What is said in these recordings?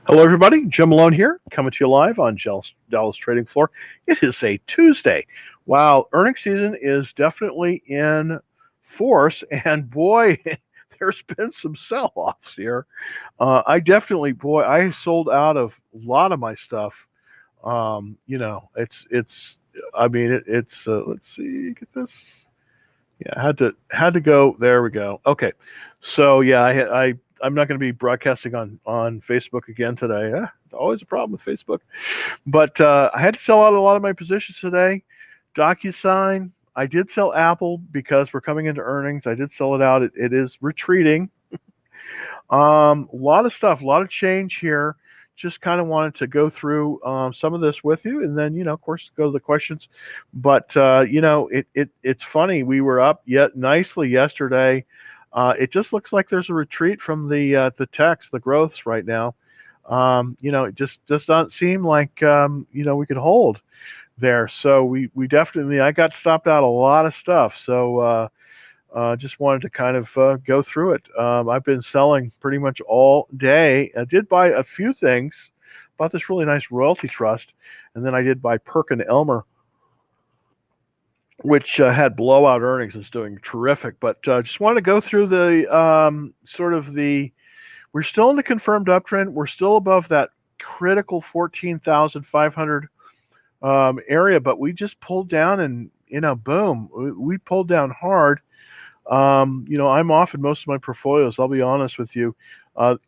Hello, everybody. Jim Malone here, coming to you live on Dallas Trading Floor. It is a Tuesday. Wow, earnings season is definitely in force, and boy, there's been some sell-offs here. I sold out of a lot of my stuff. It's. I mean, it's. Let's see, get this. Yeah, I had to go. There we go. Okay, so yeah, I'm not going to be broadcasting on Facebook again today. Always a problem with Facebook. But I had to sell out a lot of my positions today. DocuSign. I did sell Apple because we're coming into earnings. I did sell it out. It is retreating. A lot of stuff, a lot of change here. Just kind of wanted to go through some of this with you, and then of course, go to the questions. But it's funny. We were up yet nicely yesterday. It just looks like there's a retreat from the techs, the growths right now. It just does not seem like we could hold there. So we definitely I got stopped out a lot of stuff. So just wanted to kind of go through it. I've been selling pretty much all day. I did buy a few things. Bought this really nice royalty trust, and then I did buy Perkin Elmer, which had blowout earnings. Is doing terrific. But just wanted to go through the sort of the. We're still in the confirmed uptrend. We're still above that critical 14,500 area, but we just pulled down, and boom, we pulled down hard. I'm off in most of my portfolios. I'll be honest with you.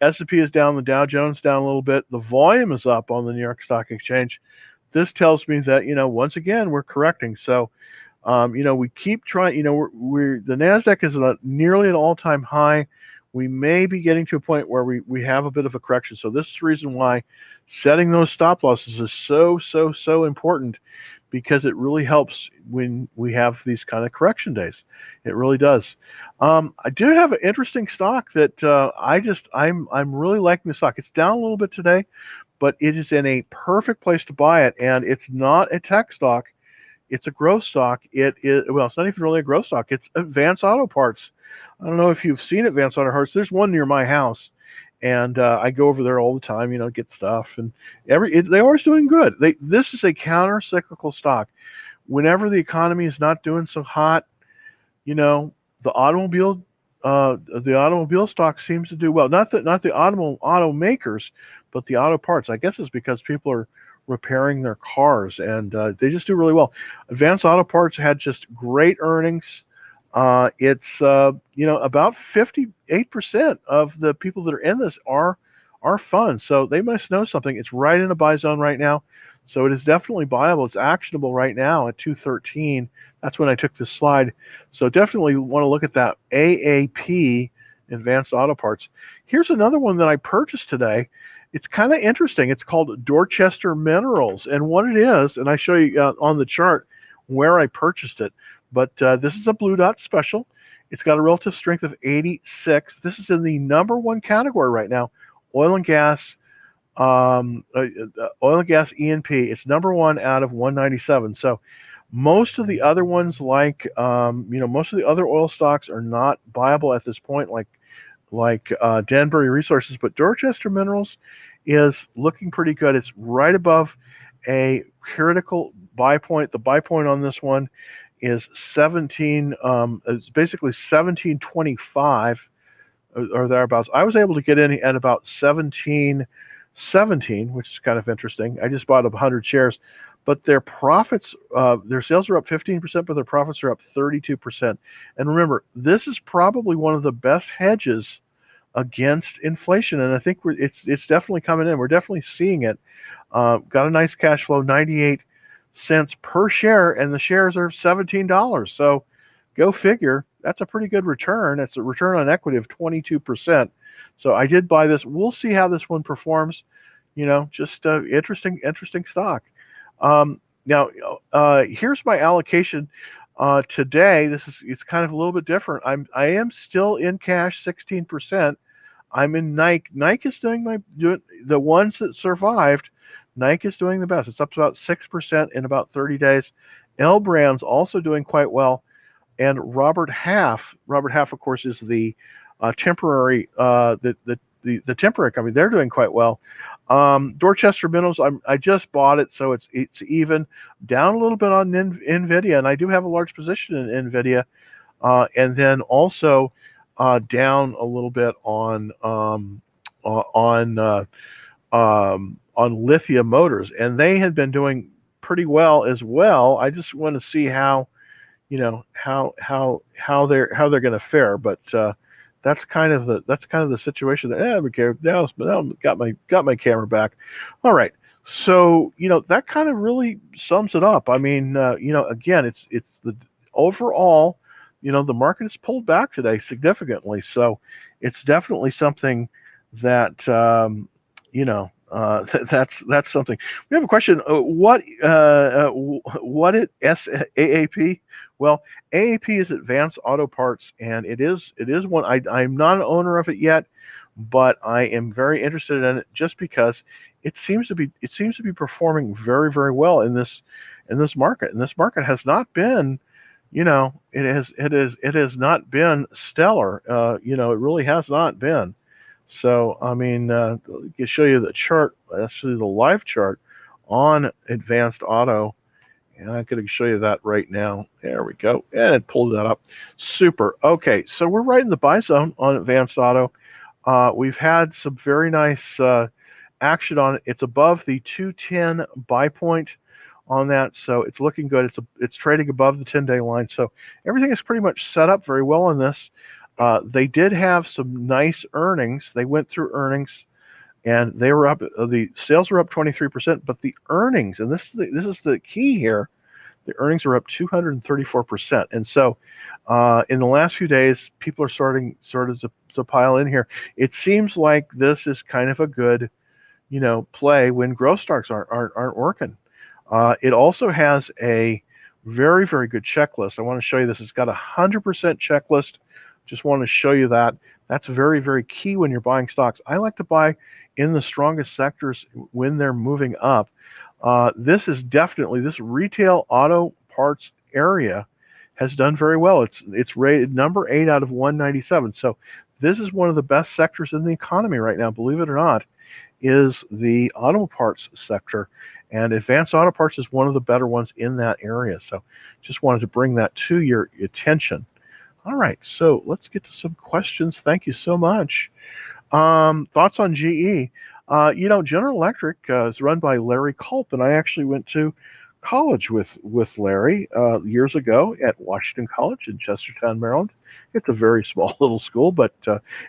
S&P is down, the Dow Jones down a little bit. The volume is up on the New York Stock Exchange. This tells me that once again we're correcting. So, we keep trying. We're the Nasdaq is at nearly an all-time high. We may be getting to a point where we have a bit of a correction. So this is the reason why setting those stop losses is so important, because it really helps when we have these kind of correction days. It really does. I do have an interesting stock that I'm really liking the stock. It's down a little bit today, but it is in a perfect place to buy it, and it's not a tech stock. It's a growth stock. It's not even really a growth stock. It's Advanced Auto Parts. I don't know if you've seen Advanced Auto Parts. There's one near my house, and I go over there all the time. Get stuff, and they're always doing good. This is a counter-cyclical stock. Whenever the economy is not doing so hot, the automobile stock seems to do well. Not the automakers, but the auto parts. I guess it's because people are repairing their cars, and they just do really well. Advanced Auto Parts had just great earnings. It's about 58% of the people that are in this are funds, so they must know something. It's right in a buy zone right now, so it is definitely buyable. It's actionable right now at 213. That's when I took this slide. So definitely want to look at that AAP, Advanced Auto Parts. Here's another one that I purchased today. It's kind of interesting. It's called Dorchester Minerals, and what it is, and I show you on the chart where I purchased it. But this is a Blue Dot special. It's got a relative strength of 86. This is in the number one category right now, oil and gas. Oil and gas E&P. It's number one out of 197. So most of the other ones, like most of the other oil stocks, are not viable at this point, like Danbury Resources. But Dorchester Minerals is looking pretty good. It's right above a critical buy point. The buy point on this one is 17. It's basically 1725 or thereabouts. I was able to get in at about 1717, which is kind of interesting. I just bought 100 shares, but their profits, their sales are up 15%, but their profits are up 32%. And remember, this is probably one of the best hedges against inflation, and I think it's definitely coming in. We're definitely seeing it. Got a nice cash flow, 98 cents per share, and the shares are $17. So go figure. That's a pretty good return. It's a return on equity of 22%. So I did buy this. We'll see how this one performs. Just interesting stock. Now, here's my allocation today. It's kind of a little bit different. I am still in cash, 16%. I'm in Nike. Nike is doing the ones that survived. Nike is doing the best. It's up to about 6% in about 30 days. L Brand's also doing quite well, and Robert Half, of course, is the temporary the temporary company. They're doing quite well. Dorchester Minerals, I just bought it, so it's even down a little bit on Nvidia, and I do have a large position in Nvidia, and then also down a little bit on lithium motors, and they had been doing pretty well as well. I just want to see how how they're going to fare, but that's kind of the situation. That okay, now got my camera back. All right, so that kind of really sums it up. I mean, again, it's the overall, the market has pulled back today significantly, so it's definitely something that that's something. We have a question. What it SAAP? Well, AAP is Advanced Auto Parts, and it is one. I'm not an owner of it yet, but I am very interested in it just because it seems to be performing very very well in this market. And this market has not been, it has not been stellar. It really has not been. So, I mean, I can show you the chart, actually the live chart on Advanced Auto, and I could show you that right now. There we go, and it pulled that up. Super. Okay, so we're right in the buy zone on Advanced Auto. We've had some very nice action on it. It's above the 210 buy point on that, so it's looking good. It's trading above the 10-day line, so everything is pretty much set up very well on this. They did have some nice earnings. They went through earnings, and they were up. The sales were up 23%, but the earnings, and this is the key here, the earnings are up 234%. And so, in the last few days, people are starting sort of to pile in here. It seems like this is kind of a good, play when growth stocks aren't working. It also has a very very good checklist. I want to show you this. It's got 100% checklist. Just want to show you that. That's very, very key when you're buying stocks. I like to buy in the strongest sectors when they're moving up. This retail auto parts area has done very well. It's rated number 8 out of 197. So this is one of the best sectors in the economy right now, believe it or not, is the auto parts sector. And Advanced Auto Parts is one of the better ones in that area. So just wanted to bring that to your attention. All right, so let's get to some questions. Thank you so much. Thoughts on GE? General Electric is run by Larry Culp, and I actually went to college with Larry years ago at Washington College in Chestertown, Maryland. It's a very small little school, but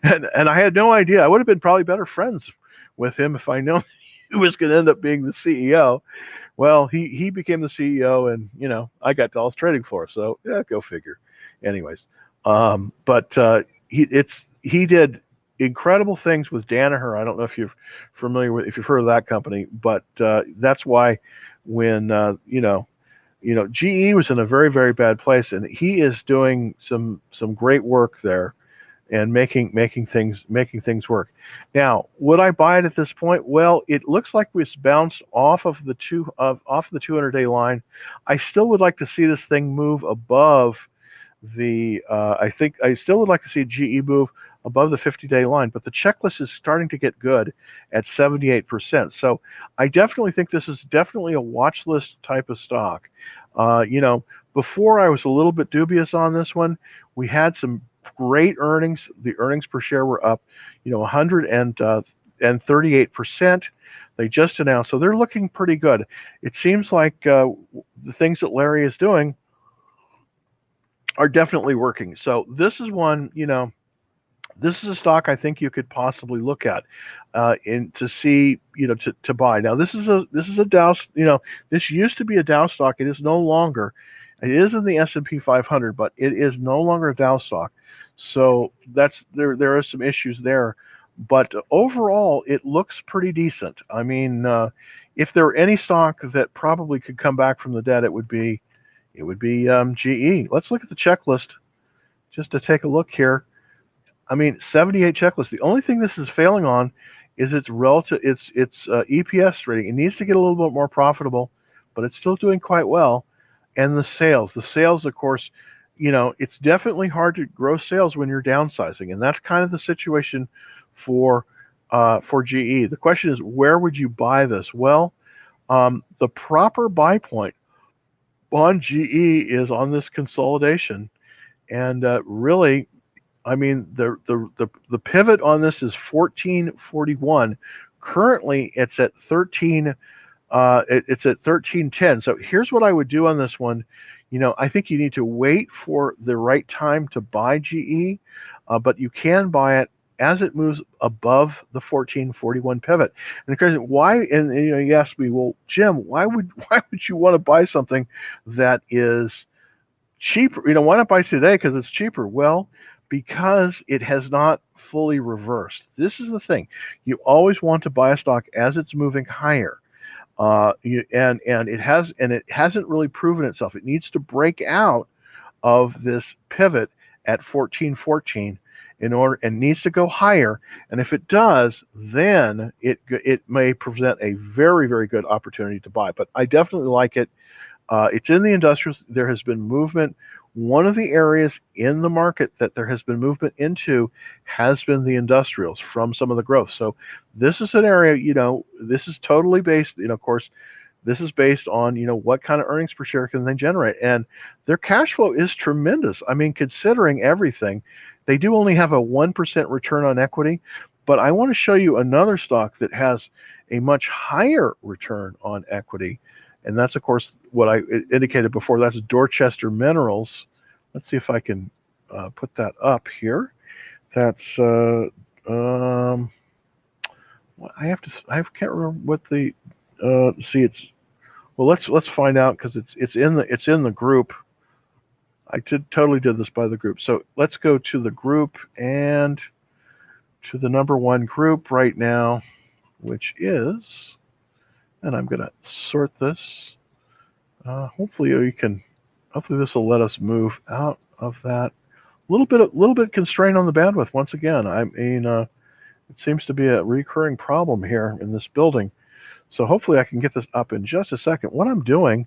and I had no idea. I would have been probably better friends with him if I known he was going to end up being the CEO. Well, he became the CEO, and I got Dallas Trading Floor, so yeah, go figure. Anyways, but he did incredible things with Danaher. I don't know if you're familiar if you've heard of that company, but that's why when GE was in a very very bad place, and he is doing some great work there and making things work. Now, would I buy it at this point? Well, it looks like we've bounced off of the 200-day line. I still would like to see this thing move above I think I still would like to see GE move above the 50-day line, but the checklist is starting to get good at 78%. So I definitely think this is definitely a watch list type of stock. Before I was a little bit dubious on this one. We had some great earnings. The earnings per share were up, 138%. They just announced, so they're looking pretty good. It seems like the things that Larry is doing are definitely working. So this is one, this is a stock I think you could possibly look at to see, to buy. Now this is a Dow, this used to be a Dow stock. It is no longer. It is in the S&P 500, but it is no longer a Dow stock. So there are some issues there, but overall it looks pretty decent. I mean, if there were any stock that probably could come back from the dead, it would be GE. Let's look at the checklist just to take a look here. I mean, 78 checklist. The only thing this is failing on is its relative, its EPS rating. It needs to get a little bit more profitable, but it's still doing quite well. And the sales, of course, it's definitely hard to grow sales when you're downsizing, and that's kind of the situation for for GE. The question is, where would you buy this? Well, the proper buy point on GE is on this consolidation, and really, I mean, the pivot on this is 1441. Currently, it's at 13. It's at 1310. So here's what I would do on this one. I think you need to wait for the right time to buy GE, but you can buy it as it moves above the 1441 pivot. And the question, why? And you asked me, well, Jim, why would you want to buy something that is cheaper? Why not buy today because it's cheaper? Well, because it has not fully reversed. This is the thing. You always want to buy a stock as it's moving higher. And it hasn't really proven itself. It needs to break out of this pivot at 1414 in order, and needs to go higher. And if it does, then it may present a very, very good opportunity to buy. But I definitely like it. It's in the industrials. There has been movement. One of the areas in the market that there has been movement into has been the industrials from some of the growth. So this is an area, this is totally based, of course, this is based on, what kind of earnings per share can they generate. And their cash flow is tremendous. I mean, considering everything, they do only have a 1% return on equity. But I want to show you another stock that has a much higher return on equity. And that's, of course, what I indicated before. That's Dorchester Minerals. Let's see if I can put that up here. That's I can't remember what the see. It's well. Let's find out because it's in the group. I totally did this by the group. So let's go to the group and to the number one group right now, which is. And I'm going to sort this. Hopefully this will let us move out of that. A little bit constrained on the bandwidth once again. I mean, it seems to be a recurring problem here in this building. So hopefully I can get this up in just a second. What I'm doing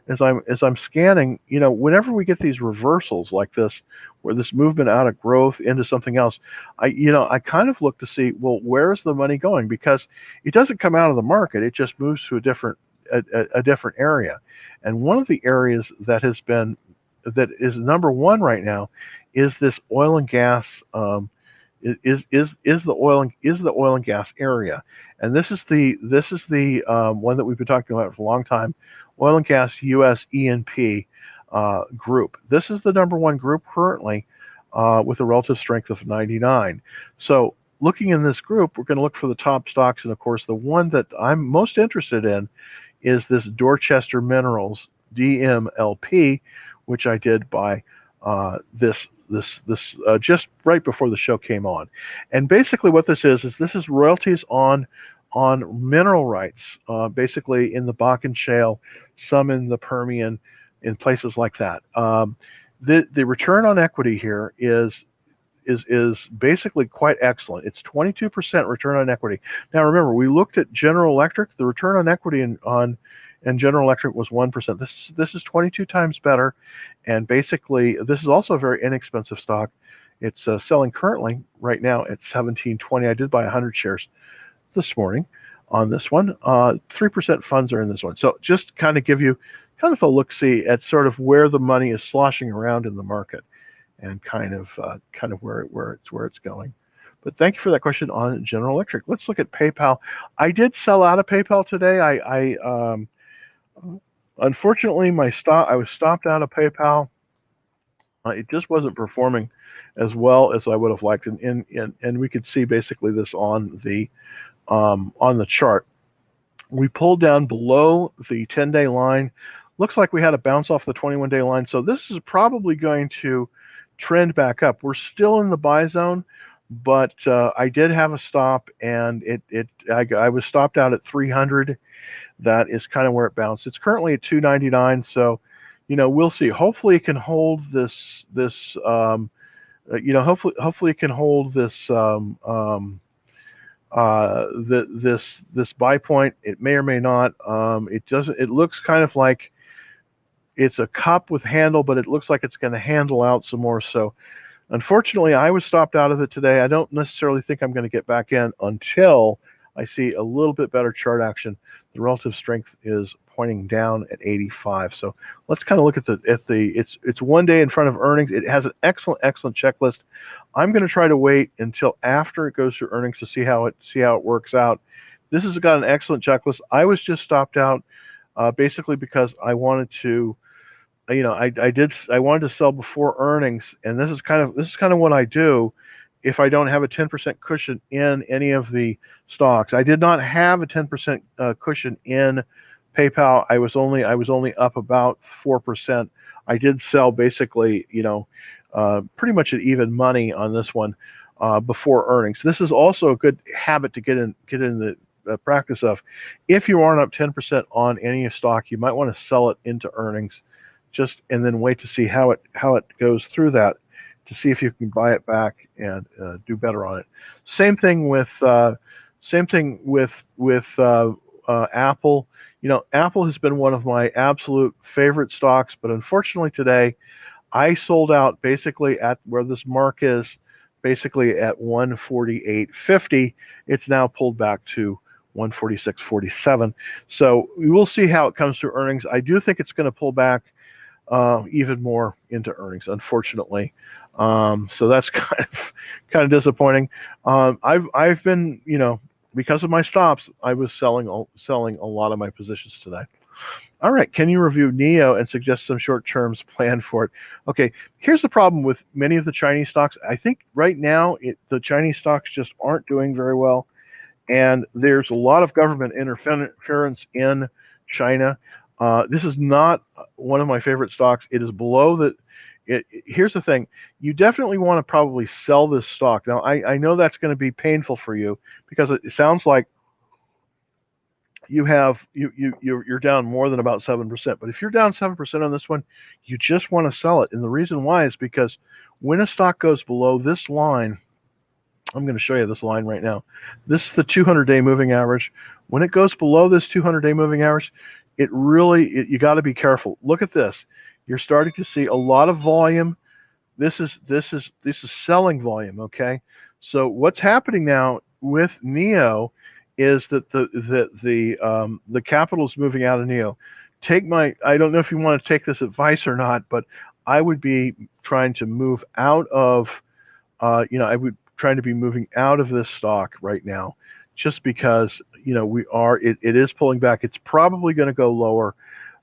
is I'm scanning. Whenever we get these reversals like this, where this movement out of growth into something else, I kind of look to see, well, where's the money going? Because it doesn't come out of the market; it just moves to a different area. And one of the areas that is number one right now is this oil and gas. Is the oil and gas area, and this is the one that we've been talking about for a long time. Oil and gas U.S. E&P group. This is the number one group currently with a relative strength of 99. So looking in this group, we're going to look for the top stocks. And of course, the one that I'm most interested in is this Dorchester Minerals, DMLP, which I did by this just right before the show came on. And basically what this is royalties on mineral rights, basically in the Bakken Shale, some in the Permian, in places like that. The return on equity here is basically quite excellent. It's 22% return on equity. Now remember, we looked at General Electric. The return on equity on General Electric was 1%. This is 22 times better, and basically this is also a very inexpensive stock. It's selling currently right now at $17.20. I did buy 100 shares this morning on this one. 3% funds are in this one. So just kind of give you kind of a look-see at sort of where the money is sloshing around in the market, and kind of where it's going. But thank you for that question on General Electric. Let's look at PayPal. I did sell out of PayPal today. I unfortunately I was stopped out of PayPal. It just wasn't performing as well as I would have liked, and we could see basically this on the chart. We pulled down below the 10-day line. Looks like we had a bounce off the 21-day line. So this is probably going to trend back up. We're still in the buy zone, but I did have a stop, and I was stopped out at 300. That is kind of where it bounced. It's currently at 299. So, we'll see. Hopefully it can hold this hopefully it can hold this this buy point. It may or may not. It doesn't. It looks kind of like. It's a cup with handle, but it looks like it's going to handle out some more. So, Unfortunately, I was stopped out of it today. I don't necessarily think I'm going to get back in until I see a little bit better chart action. The relative strength is pointing down at 85. So let's kind of look at it's one day in front of earnings. It has an excellent checklist. I'm going to try to wait until after it goes through earnings to see how it works out. This has got an excellent checklist. I was just stopped out basically because I wanted to, I wanted to sell before earnings, and this is kind of what I do if I don't have a 10% cushion in any of the stocks. I did not have a 10% cushion in PayPal. I was only up about 4%. I did sell basically, pretty much at even money on this one before earnings. This is also a good habit to get in the practice of. If you aren't up 10% on any stock, you might want to sell it into earnings, and then wait to see how it goes through that, to see if you can buy it back and do better on it. Same thing with Apple. Apple has been one of my absolute favorite stocks, but unfortunately today I sold out basically at where this mark is, basically at 148.50. It's now pulled back to 146.47. So we will see how it comes through earnings. I do think it's going to pull back even more into earnings, unfortunately. So that's kind of disappointing. I've been, because of my stops, I was selling a lot of my positions today. All right, can you review NEO and suggest some short terms plan for it? Okay, here's the problem with many of the Chinese stocks. I think right now the Chinese stocks just aren't doing very well, and there's a lot of government interference in China. This is not one of my favorite stocks. It is below the. Here's the thing: you definitely want to probably sell this stock. Now, I know that's going to be painful for you because it sounds like you're down more than about 7%. But if you're down 7% on this one, you just want to sell it. And the reason why is because when a stock goes below this line, I'm going to show you this line right now. This is the 200-day moving average. When it goes below this 200-day moving average, you got to be careful. Look at this. You're starting to see a lot of volume. This is selling volume. Okay, so what's happening now with NEO is that the capital is moving out of NEO. I don't know if you want to take this advice or not, but I would be trying to move out of, trying to be moving out of this stock right now, just because it is pulling back. It's probably going to go lower.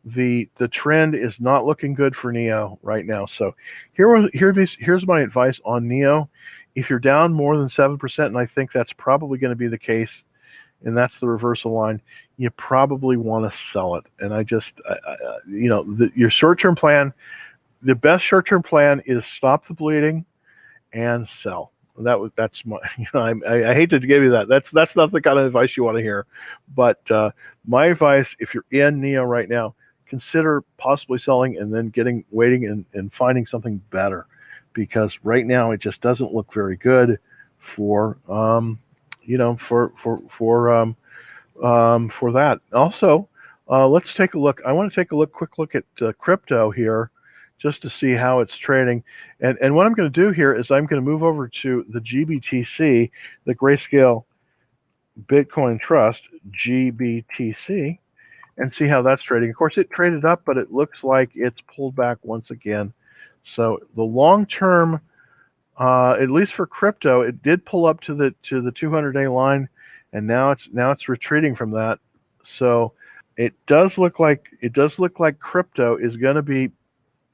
The trend is not looking good for NEO right now. So here's my advice on NEO. If you're down more than 7%, and I think that's probably going to be the case, and that's the reversal line, you probably want to sell it. And your short-term plan, the best short-term plan is stop the bleeding and sell. That's my, I hate to give you that. That's not the kind of advice you want to hear. But my advice, if you're in NEO right now, consider possibly selling and then waiting and finding something better, because right now it just doesn't look very good for for that. Also, let's take a look. I want to take a quick look at crypto here, just to see how it's trading. And what I'm going to do here is I'm going to move over to the GBTC, the Grayscale Bitcoin Trust, GBTC, and see how that's trading. Of course, it traded up, but it looks like it's pulled back once again. So the long term, at least for crypto, it did pull up to the 200-day line, and now it's retreating from that. So it does look like crypto is going to be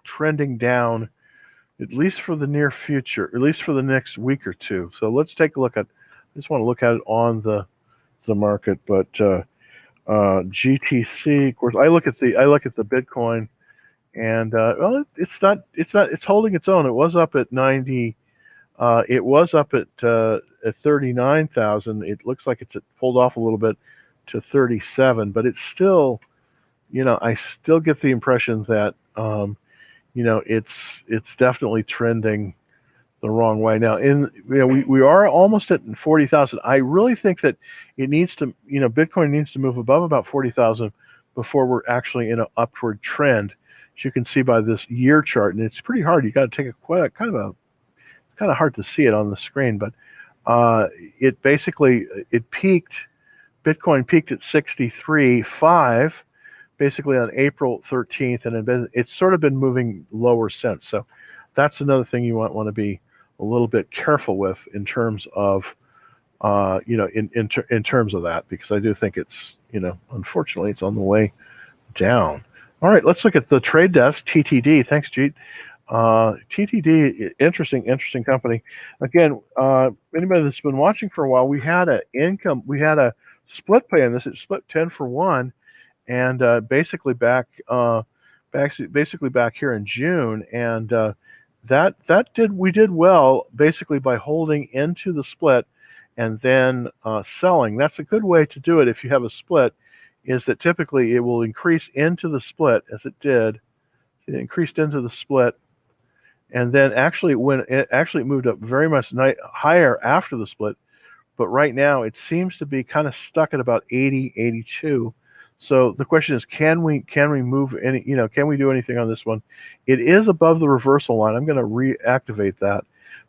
trending down, at least for the near future, at least for the next week or two. So let's take a look at. I just want to look at it on the market, but GTC, of course, I look at the Bitcoin, and it's holding its own. It was up at 90. It was up at 39,000. It looks like it's pulled off a little bit to 37, but it's still, I still get the impression that, it's definitely trending the wrong way. Now, we are almost at 40,000. I really think that it needs to, Bitcoin needs to move above about 40,000 before we're actually in an upward trend, as you can see by this year chart. And it's pretty hard. You got to take kind of a kind of hard to see it on the screen, but it basically it peaked. Bitcoin peaked at 63.5 basically on April 13th, and it's sort of been moving lower since. So that's another thing you want to be a little bit careful with in terms of in terms of that, because I do think it's, unfortunately it's on the way down. All right, let's look at the trade desk, TTD. Thanks, Jeet. TTD, interesting company. Again, anybody that's been watching for a while, we had a split play on this. It split 10 for 1, and basically back here in June, and we did well basically by holding into the split and then selling. That's a good way to do it if you have a split, is that typically it will increase into the split, as it did. It increased into the split, and then actually when it actually moved up very much higher after the split, but right now it seems to be kind of stuck at about 80, 82. So the question is, can we move any, can we do anything on this one? It is above the reversal line. I'm going to reactivate that.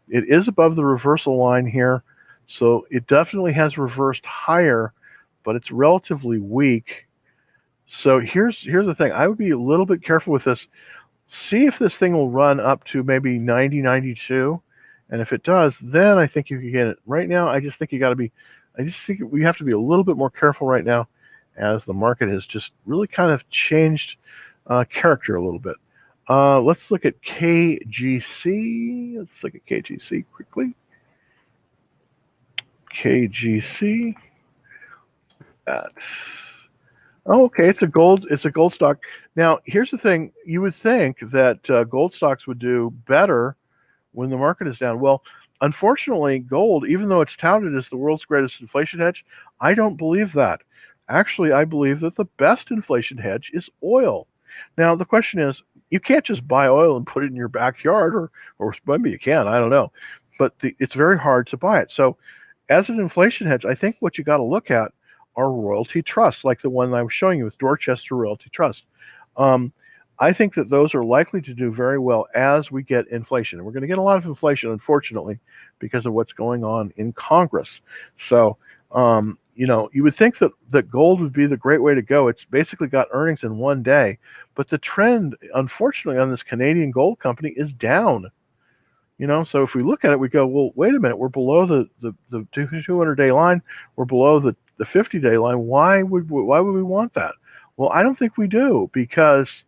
It is above the reversal line here. So it definitely has reversed higher, but it's relatively weak. So here's the thing. I would be a little bit careful with this. See if this thing will run up to maybe 90, 92. And if it does, then I think you can get it. Right now, I just think we have to be a little bit more careful right now, as the market has just really kind of changed character a little bit. Let's look at KGC. Let's look at KGC quickly. KGC. Oh, okay, it's a gold stock. Now, here's the thing. You would think that gold stocks would do better when the market is down. Well, unfortunately, gold, even though it's touted as the world's greatest inflation hedge, I don't believe that. Actually, I believe that the best inflation hedge is oil. Now, the question is, you can't just buy oil and put it in your backyard, or maybe you can, I don't know. But it's very hard to buy it. So as an inflation hedge, I think what you got to look at are royalty trusts, like the one I was showing you with Dorchester Royalty Trust. I think that those are likely to do very well as we get inflation. And we're going to get a lot of inflation, unfortunately, because of what's going on in Congress. So, you would think that gold would be the great way to go. It's basically got earnings in one day. But the trend, unfortunately, on this Canadian gold company is down. So if we look at it, we go, well, wait a minute, we're below the 200-day line. We're below the 50-day line. Why would we want that? Well, I don't think we do, because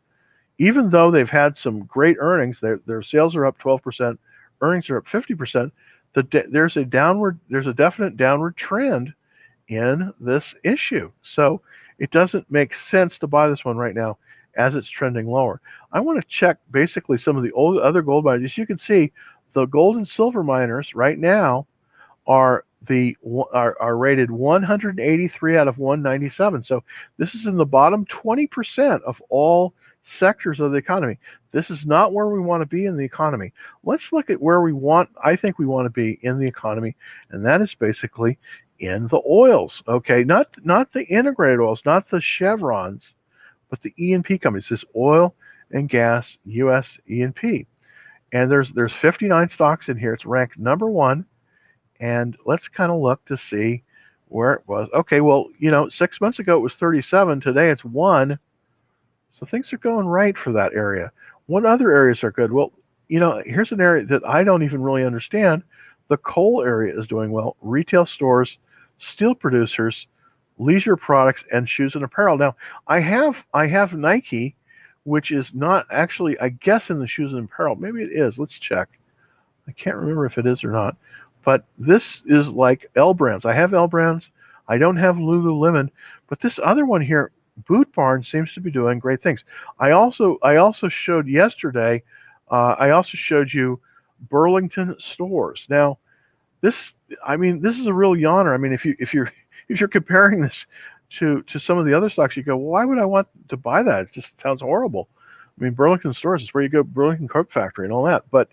even though they've had some great earnings, their sales are up 12%, earnings are up 50%. There's a definite downward trend in this issue. So it doesn't make sense to buy this one right now as it's trending lower. I want to check basically some of the other gold miners. As you can see, the gold and silver miners right now are rated 183 out of 197. So this is in the bottom 20% of all sectors of the economy. This is not where we want to be in the economy. Let's look at where I think we want to be in the economy, and that is basically in the oils. Okay, not the integrated oils, not the Chevrons, but the E&P companies. This oil and gas U.S. E&P. And there's 59 stocks in here. It's ranked number 1. And let's kind of look to see where it was. Okay, well, 6 months ago it was 37. Today it's 1. So things are going right for that area. What other areas are good? Well, here's an area that I don't even really understand. The coal area is doing well. Retail stores, steel producers, leisure products, and shoes and apparel. Now, I have Nike, which is not actually, I guess, in the shoes and apparel. Maybe it is. Let's check. I can't remember if it is or not. But this is like L Brands. I have L Brands. I don't have Lululemon. But this other one here, Boot Barn, seems to be doing great things. I also showed yesterday. I also showed you Burlington Stores. Now, this is a real yawner. I mean, if you're comparing this to some of the other stocks, you go, well, why would I want to buy that? It just sounds horrible. I mean, Burlington Stores is where you go, Burlington Coat Factory and all that. But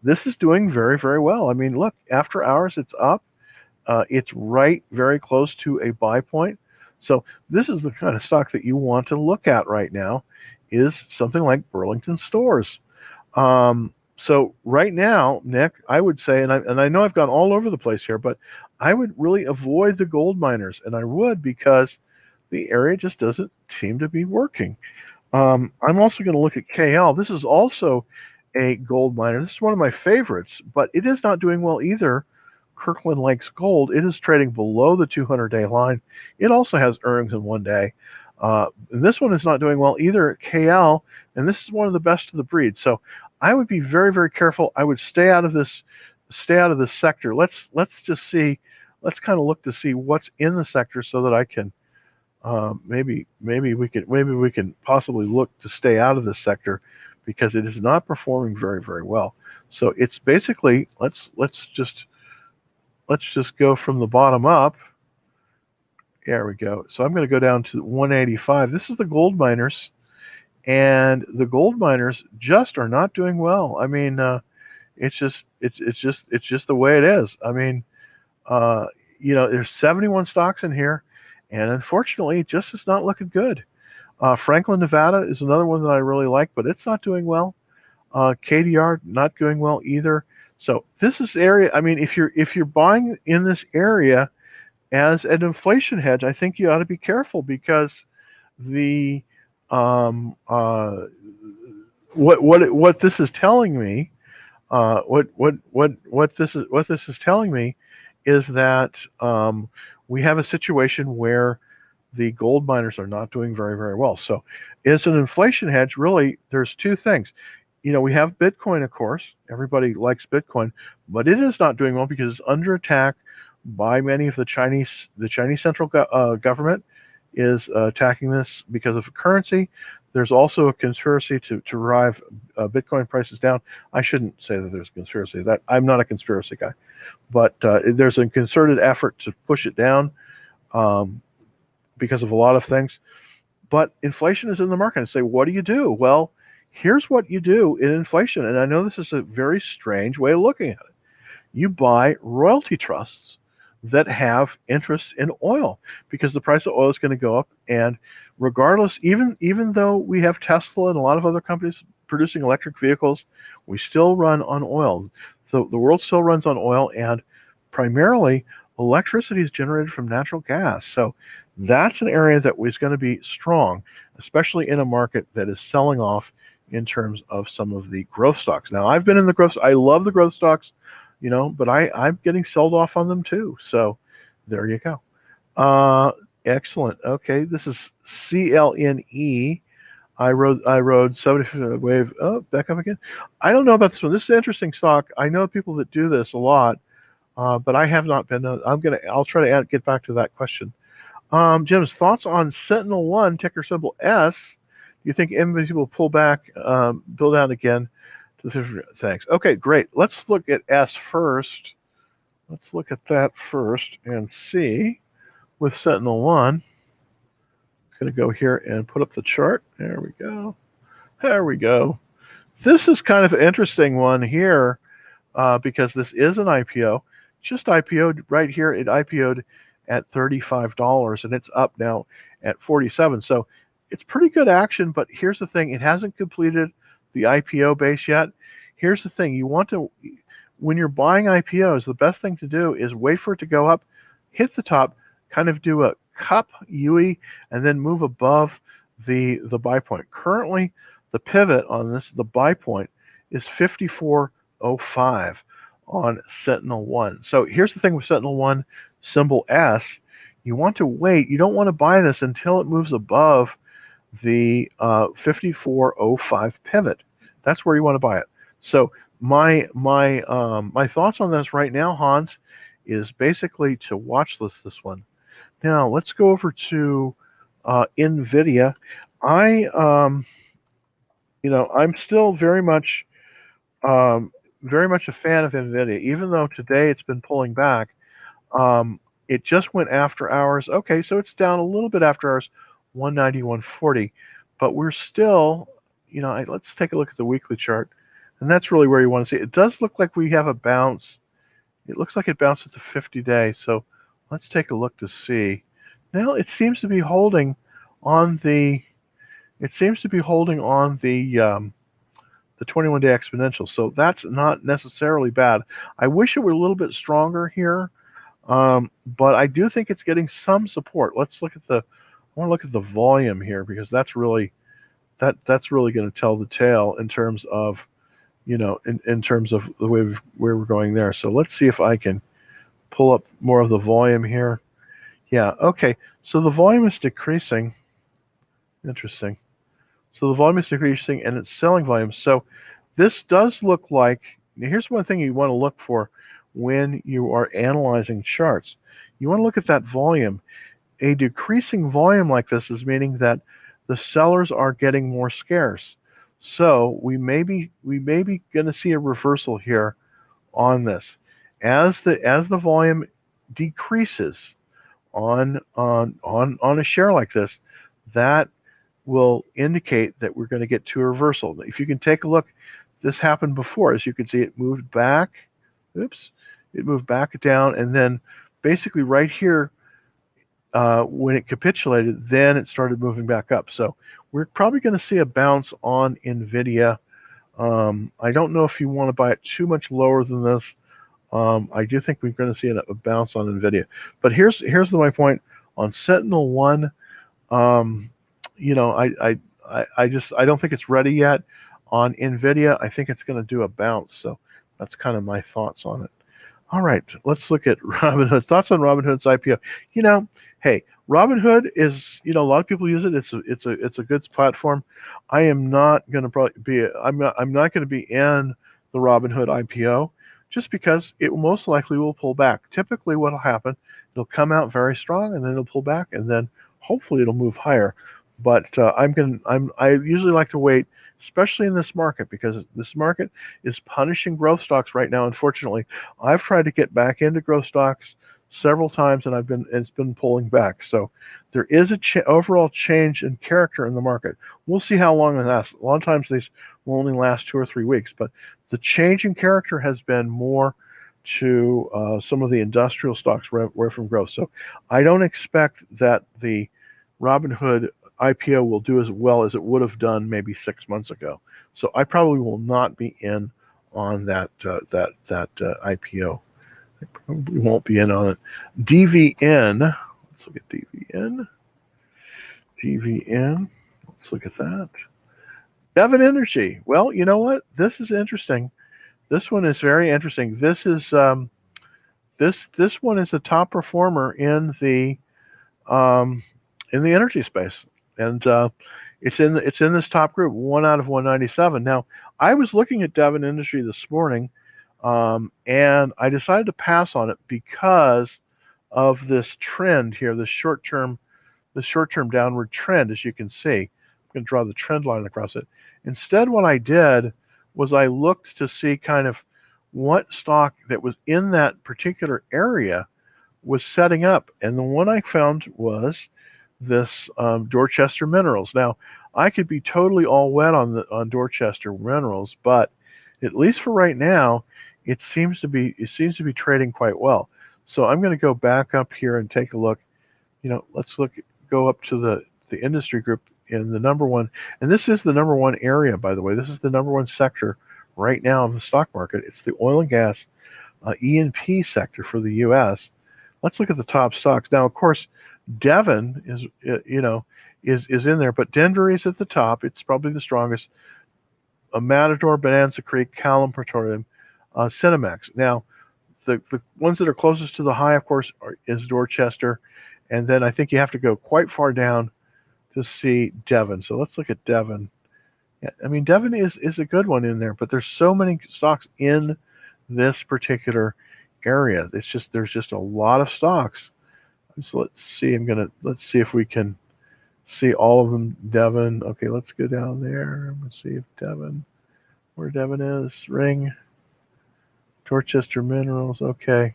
this is doing very, very well. I mean, look, after hours, it's up. It's right very close to a buy point. So this is the kind of stock that you want to look at right now, is something like Burlington Stores. So right now, Nick, I would say, and I know I've gone all over the place here, but I would really avoid the gold miners, and I would because the area just doesn't seem to be working. I'm also going to look at KL. This is also a gold miner. This is one of my favorites, but it is not doing well either. Kirkland Lakes Gold. It is trading below the 200-day line. It also has earnings in one day. And this one is not doing well either. KL, and this is one of the best of the breed. So I would be very, very careful. I would stay out of this. Stay out of this sector. Let's just see. Let's kind of look to see what's in the sector so that I can maybe we can possibly look to stay out of this sector because it is not performing very, very well. So it's basically let's just go from the bottom up. There we go. So I'm going to go down to 185. This is the gold miners, and the gold miners just are not doing well. I mean, it's just the way it is. I mean, uh, there's 71 stocks in here, and unfortunately, it just is not looking good. Franklin, Nevada is another one that I really like, but it's not doing well. KDR not doing well either. So this is area. I mean, if you're buying in this area as an inflation hedge, I think you ought to be careful because the what this is telling me, what this is telling me, is that we have a situation where the gold miners are not doing very, very well. So, as an inflation hedge, really, there's two things. We have Bitcoin, of course. Everybody likes Bitcoin, but it is not doing well because it's under attack by many of the Chinese. The Chinese central government is attacking this because of currency. There's also a conspiracy to drive Bitcoin prices down. I shouldn't say that there's a conspiracy. That I'm not a conspiracy guy, but there's a concerted effort to push it down. Um, because of a lot of things. But inflation is in the market. And say, what do you do? Well, here's what you do in inflation. And I know this is a very strange way of looking at it. You buy royalty trusts that have interest in oil because the price of oil is going to go up. And regardless, even though we have Tesla and a lot of other companies producing electric vehicles, we still run on oil. So the world still runs on oil, and primarily electricity is generated from natural gas. So that's an area that is going to be strong, especially in a market that is selling off in terms of some of the growth stocks. Now, I've been in the growth. I love the growth stocks, but I'm getting sold off on them too. So there you go. Uh, Excellent. Okay, this is CLNE. I rode 70 wave. Oh, back up again. I don't know about this one. This is an interesting stock. I know people that do this a lot, but I have not been. I'll try to get back to that question. Jim's thoughts on Sentinel One, ticker symbol S. Do you think MVC will pull back, build out again? Thanks. Okay, great. Let's look at S first. Let's look at that first and see with Sentinel One. I'm going to go here and put up the chart. There we go. There we go. This is kind of an interesting one here because this is an IPO. Just IPO'd right here. It IPO'd at $35 and it's up now at 47. So it's pretty good action, but here's the thing. It hasn't completed the IPO base yet. Here's the thing. When you're buying IPOs, the best thing to do is wait for it to go up, hit the top, kind of do a cup UE, and then move above the buy point. Currently, the pivot on this, the buy point, is 54.05 on Sentinel One. So here's the thing with Sentinel One, symbol S. You want to wait. You don't want to buy this until it moves above the 54.05 pivot. That's where you want to buy it. So my thoughts on this right now, Hans, is basically to watch this one. Now let's go over to NVIDIA. I'm still very much a fan of NVIDIA, even though today it's been pulling back. It just went after hours. Okay, so it's down a little bit after hours, 190, 140, but we're still, let's take a look at the weekly chart, and that's really where you want to see it. It does look like we have a bounce. It looks like it bounced at the 50-day, so let's take a look to see. Now it seems to be holding on the the 21-day exponential. So that's not necessarily bad. I wish it were a little bit stronger here, but I do think it's getting some support. Let's look at the. I want to look at the volume here because that's really that's really going to tell the tale in terms of in terms of the way where we're going there. So let's see if I can pull up more of the volume here. Yeah, okay. So the volume is decreasing. Interesting. So the volume is decreasing and it's selling volume. So this does look like, here's one thing you want to look for when you are analyzing charts. You want to look at that volume. A decreasing volume like this is meaning that the sellers are getting more scarce. So we may be going to see a reversal here on this. As the volume decreases on a share like this, that will indicate that we're going to get to a reversal. If you can take a look, this happened before. As you can see, it moved back. Oops. It moved back down, and then basically right here, when it capitulated, then it started moving back up. So we're probably going to see a bounce on NVIDIA. I don't know if you want to buy it too much lower than this. I do think we're going to see a bounce on NVIDIA. But here's my point on Sentinel-1. I don't think it's ready yet. On NVIDIA, I think it's going to do a bounce. So that's kind of my thoughts on it. All right, let's look at Robinhood. Thoughts on Robinhood's IPO? Hey, Robinhood is, a lot of people use it. It's a good platform. I am not going to I'm not going to be in the Robinhood IPO just because it most likely will pull back. Typically, what will happen? It'll come out very strong and then it'll pull back and then hopefully it'll move higher. But I usually like to wait, especially in this market, because this market is punishing growth stocks right now. Unfortunately, I've tried to get back into growth stocks several times, and it's been pulling back. So there is a overall change in character in the market. We'll see how long it lasts. A lot of times these will only last 2 or 3 weeks, but the change in character has been more to some of the industrial stocks were from growth. So I don't expect that the Robinhood IPO will do as well as it would have done maybe 6 months ago. So I probably will not be in on that IPO. I probably won't be in on it. DVN. Let's look at DVN. DVN. Let's look at that. Devon Energy. Well, you know what? This is interesting. This one is very interesting. This is this one is a top performer in the energy space, and it's in this top group, 1 out of 197. Now, I was looking at Devon Industry this morning, and I decided to pass on it because of this trend here, the short-term downward trend, as you can see. I'm going to draw the trend line across it. Instead, what I did was I looked to see kind of what stock that was in that particular area was setting up, and the one I found was this Dorchester Minerals. Now, I could be totally all wet on Dorchester Minerals, but at least for right now, it seems to be trading quite well. So I'm going to go back up here and take a look. Let's go up to the industry group in the number one, and this is the number one area, by the way. This is the number one sector right now in the stock market. It's the oil and gas E&P sector for the U.S. Let's look at the top stocks. Now, of course, Devon is in there, but Denver is at the top. It's probably the strongest. Matador, Bonanza Creek, Callum, Petroleum, Cinemax. Now, the ones that are closest to the high, of course, is Dorchester, and then I think you have to go quite far down to see Devon. So let's look at Devon. Yeah, I mean, Devon is a good one in there, but there's so many stocks in this particular area. There's just a lot of stocks. So let's see. Let's see if we can see all of them. Devon. Okay, let's go down there. Let's see if where Devon is. Ring. Dorchester Minerals. Okay.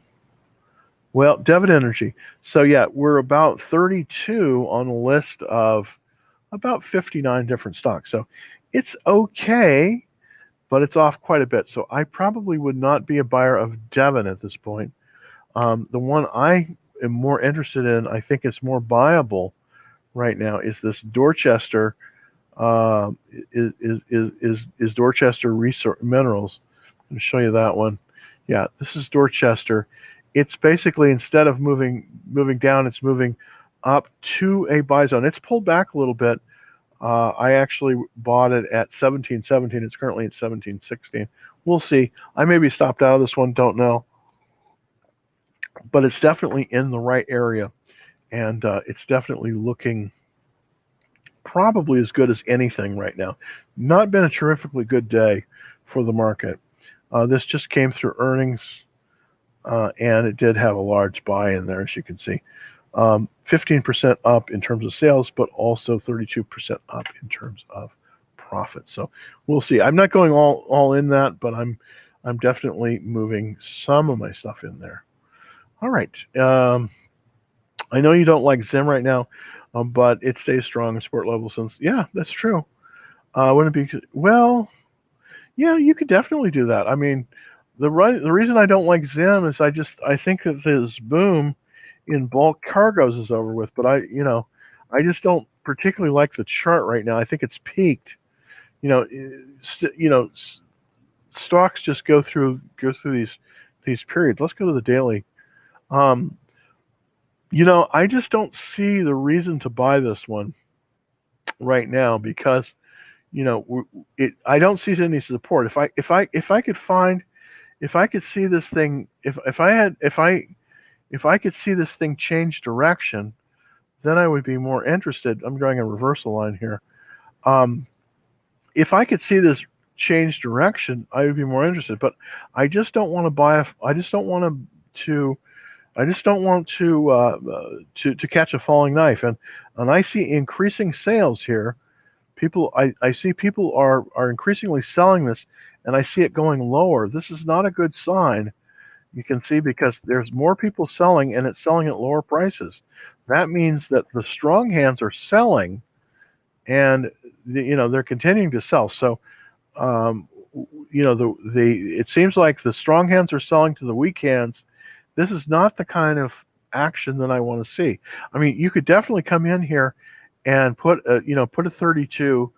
Well, Devon Energy. So yeah, we're about 32 on a list of about 59 different stocks. So it's okay, but it's off quite a bit. So I probably would not be a buyer of Devon at this point. The one I am more interested in, I think it's more buyable right now, is this Dorchester uh, is Dorchester Minerals. I'm going to show you that one. Yeah, this is Dorchester. It's basically, instead of moving down, it's moving up to a buy zone. It's pulled back a little bit. I actually bought it at 17.17. It's currently at 17.16. We'll see. I may be stopped out of this one. Don't know, but it's definitely in the right area, and it's definitely looking probably as good as anything right now. Not been a terrifically good day for the market. This just came through earnings, and it did have a large buy in there, as you can see. 15% up in terms of sales, but also 32% up in terms of profit. So we'll see. I'm not going all in that, but I'm definitely moving some of my stuff in there. All right. I know you don't like Zim right now, but it stays strong in support level since. Yeah, that's true. Wouldn't it be well? Yeah, you could definitely do that. I mean, the reason I don't like Zim is I think that this boom in bulk cargoes is over with. But I just don't particularly like the chart right now. I think it's peaked. You know, stocks just go through these periods. Let's go to the daily. Um, I just don't see the reason to buy this one right now because I don't see any support. If I could see this thing, if I could see this thing change direction, then I would be more interested. I'm drawing a reversal line here. If I could see this change direction, I would be more interested. But I just don't want to buy. I just don't want to. I just don't want to catch a falling knife. And I see increasing sales here. I see people are increasingly selling this, and I see it going lower. This is not a good sign. You can see because there's more people selling, and it's selling at lower prices. That means that the strong hands are selling, and they're continuing to sell. So it seems like the strong hands are selling to the weak hands. This is not the kind of action that I want to see. I mean, you could definitely come in here and put a 32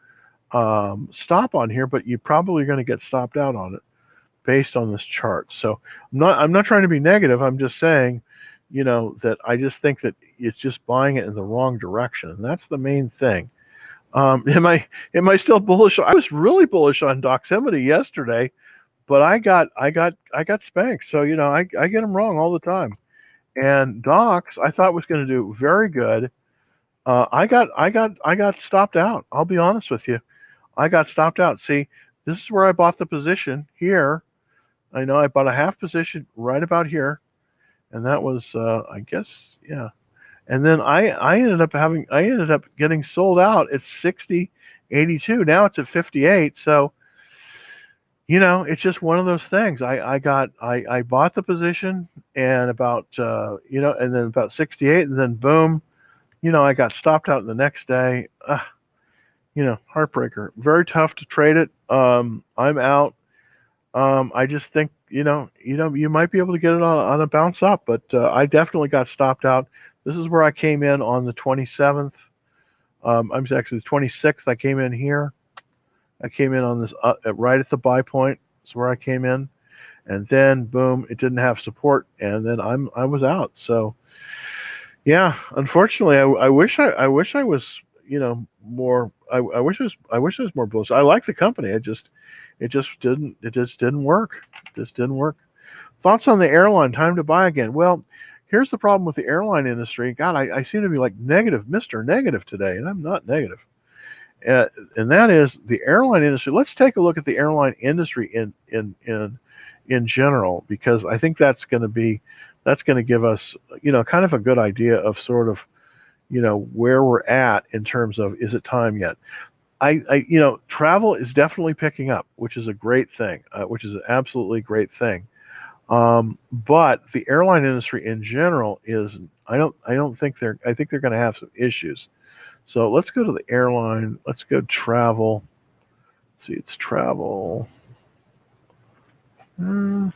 stop on here, but you're probably going to get stopped out on it based on this chart. So I'm not trying to be negative. I'm just saying, that I just think that it's just buying it in the wrong direction, and that's the main thing. Am I still bullish? I was really bullish on Doximity yesterday, but I got spanked. So I get them wrong all the time. And Dox I thought was going to do very good. I got stopped out. I'll be honest with you. I got stopped out. See, this is where I bought the position here. I know I bought a half position right about here, and that was I guess, yeah. And then I ended up getting sold out at 60.82. Now it's at 58. So it's just one of those things. I bought the position and and then about 68, and then boom, I got stopped out the next day. Heartbreaker. Very tough to trade it. I'm out. I just think you might be able to get it on a bounce up, but I definitely got stopped out. This is where I came in on the 27th. I'm actually the 26th. I came in here. I came in on this right at the buy point. That's where I came in, and then boom, it didn't have support, and then I was out. So yeah, unfortunately, I wish I was more. I wish I was more bullish. I like the company. It just didn't work. It just didn't work. Thoughts on the airline? Time to buy again. Well, here's the problem with the airline industry. God, I seem to be like negative, Mr. Negative today, and I'm not negative. And that is the airline industry. Let's take a look at the airline industry in general, because I think that's going to give us kind of a good idea of sort of where we're at in terms of, is it time yet? Travel is definitely picking up, which is a great thing, which is an absolutely great thing. But the airline industry in general is, I think I think they're going to have some issues. So let's go to the airline. Let's go travel. Let's see, it's travel.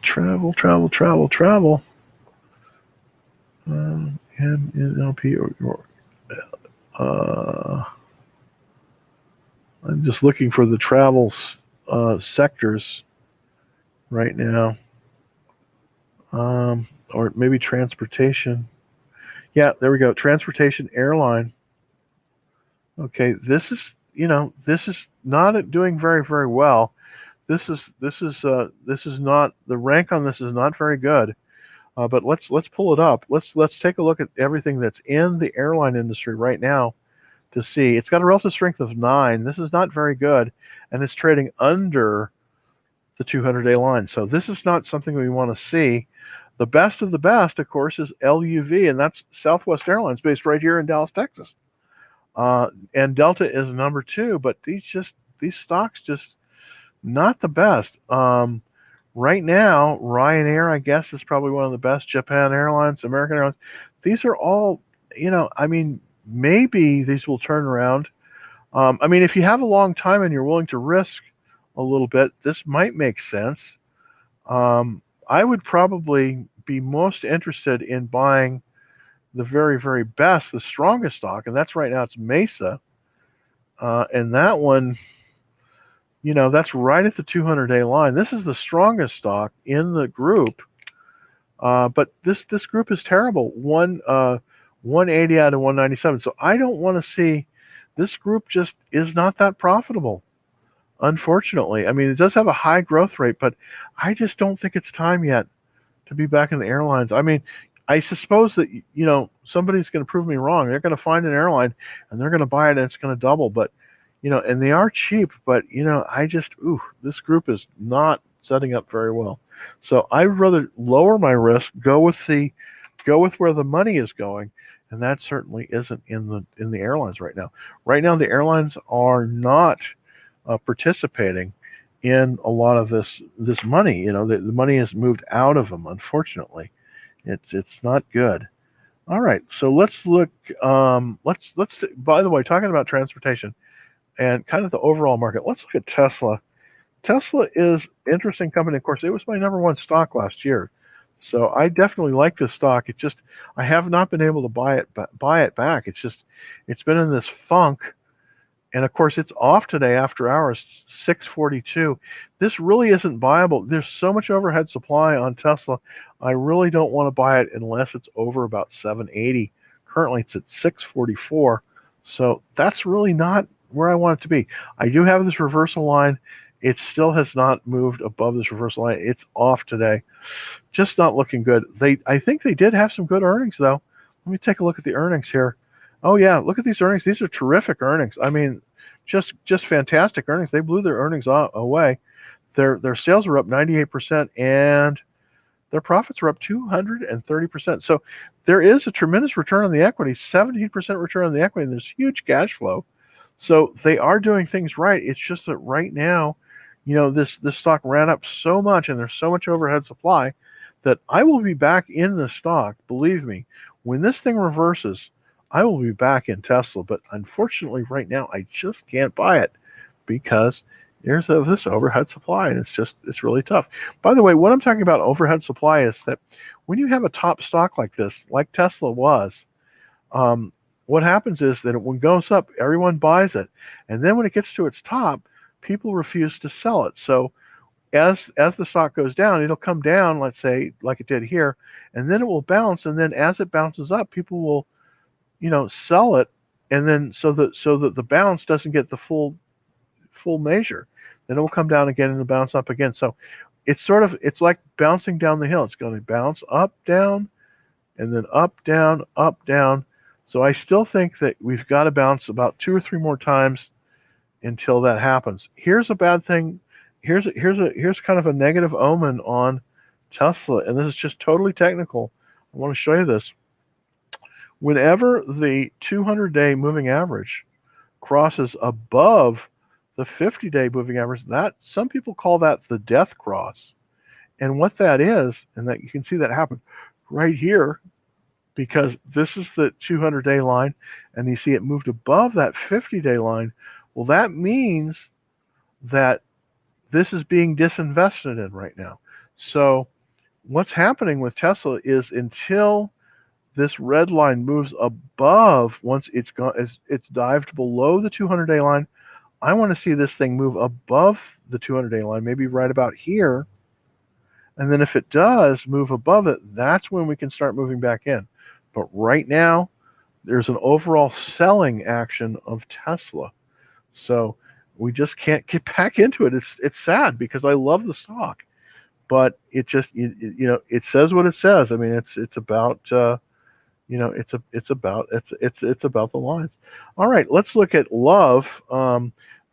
Travel. NLP or I'm just looking for the travel sectors right now, or maybe transportation. Yeah, there we go. Transportation, airline. Okay, this is not doing very, very well. This is not, the rank on this is not very good. But let's pull it up. Let's take a look at everything that's in the airline industry right now to see. It's got a relative strength of 9. This is not very good, and it's trading under the 200-day line. So this is not something we want to see. The best of the best, of course, is LUV, and that's Southwest Airlines, based right here in Dallas, Texas. And Delta is number 2, but these stocks just not the best. Right now, Ryanair, I guess, is probably one of the best. Japan Airlines, American Airlines. These are all, I mean, maybe these will turn around. I mean, if you have a long time and you're willing to risk a little bit, this might make sense. I would probably be most interested in buying the very, very best, the strongest stock, and that's right now it's Mesa. And that one, that's right at the 200-day line. This is the strongest stock in the group, but this group is terrible. 180 out of 197. So I don't want to see, this group just is not that profitable, unfortunately. I mean, it does have a high growth rate, but I just don't think it's time yet to be back in the airlines. I mean, I suppose that somebody's going to prove me wrong. They're going to find an airline and they're going to buy it and it's going to double, but and they are cheap, but this group is not setting up very well. So I would rather lower my risk, go with where the money is going, and that certainly isn't in the airlines right now. Right now, the airlines are not participating in a lot of this money. The money has moved out of them. Unfortunately, it's not good. All right, so let's look. Let's. By the way, talking about transportation and kind of the overall market, let's look at Tesla. Tesla is an interesting company. Of course, it was my number 1 stock last year, so I definitely like this stock. It just, I have not been able to buy it back. It's been in this funk, and of course it's off today after hours, 642. This really isn't buyable. There's so much overhead supply on Tesla. I really don't want to buy it unless it's over about 780. Currently it's at 644, so that's really not where I want it to be. I do have this reversal line. It still has not moved above this reversal line. It's off today. Just not looking good. I think they did have some good earnings, though. Let me take a look at the earnings here. Oh yeah, look at these earnings. These are terrific earnings. I mean, just fantastic earnings. They blew their earnings away. Their sales were up 98%, and their profits were up 230%. So there is a tremendous return on the equity, 17% return on the equity, and there's huge cash flow. So they are doing things right. It's just that right now, this stock ran up so much and there's so much overhead supply that I will be back in the stock. Believe me, when this thing reverses, I will be back in Tesla. But unfortunately, right now, I just can't buy it because there's this overhead supply, and it's really tough. By the way, what I'm talking about overhead supply is that when you have a top stock like this, like Tesla was, what happens is that when it goes up, everyone buys it. And then when it gets to its top, people refuse to sell it. So as the stock goes down, it'll come down, let's say, like it did here, and then it will bounce. And then as it bounces up, people will, sell it. And then so that the bounce doesn't get the full measure. Then it will come down again and it'll bounce up again. So it's like bouncing down the hill. It's going to bounce up, down, and then up, down, up, down. So I still think that we've got to bounce about 2 or 3 more times until that happens. Here's a bad thing. Here's kind of a negative omen on Tesla, and this is just totally technical. I want to show you this. Whenever the 200-day moving average crosses above the 50-day moving average, that some people call that the death cross. And what that is, and that you can see that happen right here, because this is the 200-day line, and you see it moved above that 50-day line. Well, that means that this is being disinvested in right now. So what's happening with Tesla is until this red line moves above, once it's dived below the 200-day line, I want to see this thing move above the 200-day line, maybe right about here. And then if it does move above it, that's when we can start moving back in. But right now, there's an overall selling action of Tesla. So we just can't get back into it. It's sad because I love the stock, but it just it says what it says. I mean, it's about it's about the lines. All right, let's look at Love.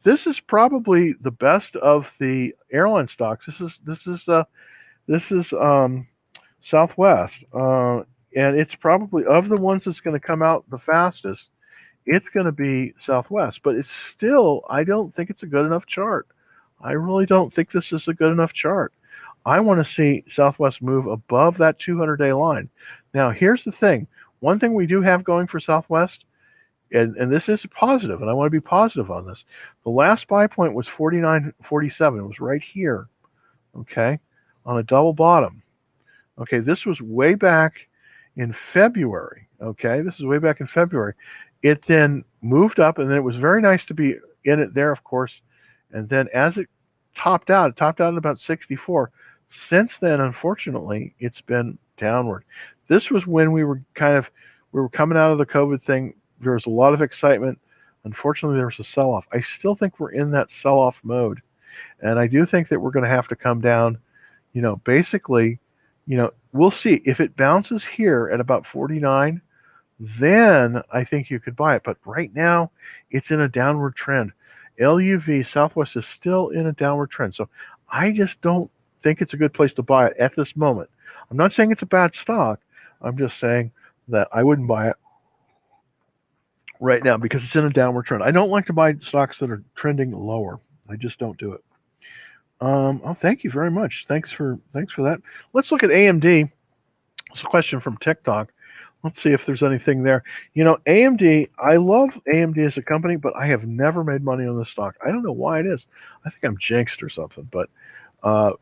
This is probably the best of the airline stocks. This is Southwest, and it's probably of the ones that's going to come out the fastest. It's going to be Southwest, but it's still, I don't think it's a good enough chart. I really don't think this is a good enough chart. I want to see Southwest move above that 200-day line. Now, here's the thing. One thing we do have going for Southwest, and this is positive, and I want to be positive on this. The last buy point was 49.47. It was right here, okay, on a double bottom. Okay, this was way back in February. Okay, this is way back in February. It then moved up, and then it was very nice to be in it there, of course. And then as it topped out at about 64. Since then, unfortunately, it's been downward. This was when we were coming out of the COVID thing. There was a lot of excitement. Unfortunately, there was a sell-off. I still think we're in that sell-off mode, and I do think that we're going to have to come down. Basically, we'll see if it bounces here at about 49. Then I think you could buy it. But right now, it's in a downward trend. LUV Southwest is still in a downward trend. So I just don't think it's a good place to buy it at this moment. I'm not saying it's a bad stock. I'm just saying that I wouldn't buy it right now because it's in a downward trend. I don't like to buy stocks that are trending lower. I just don't do it. Oh, thank you very much. Thanks for that. Let's look at AMD. It's a question from TikTok. Let's see if there's anything there. AMD, I love AMD as a company, but I have never made money on this stock. I don't know why it is. I think I'm jinxed or something, but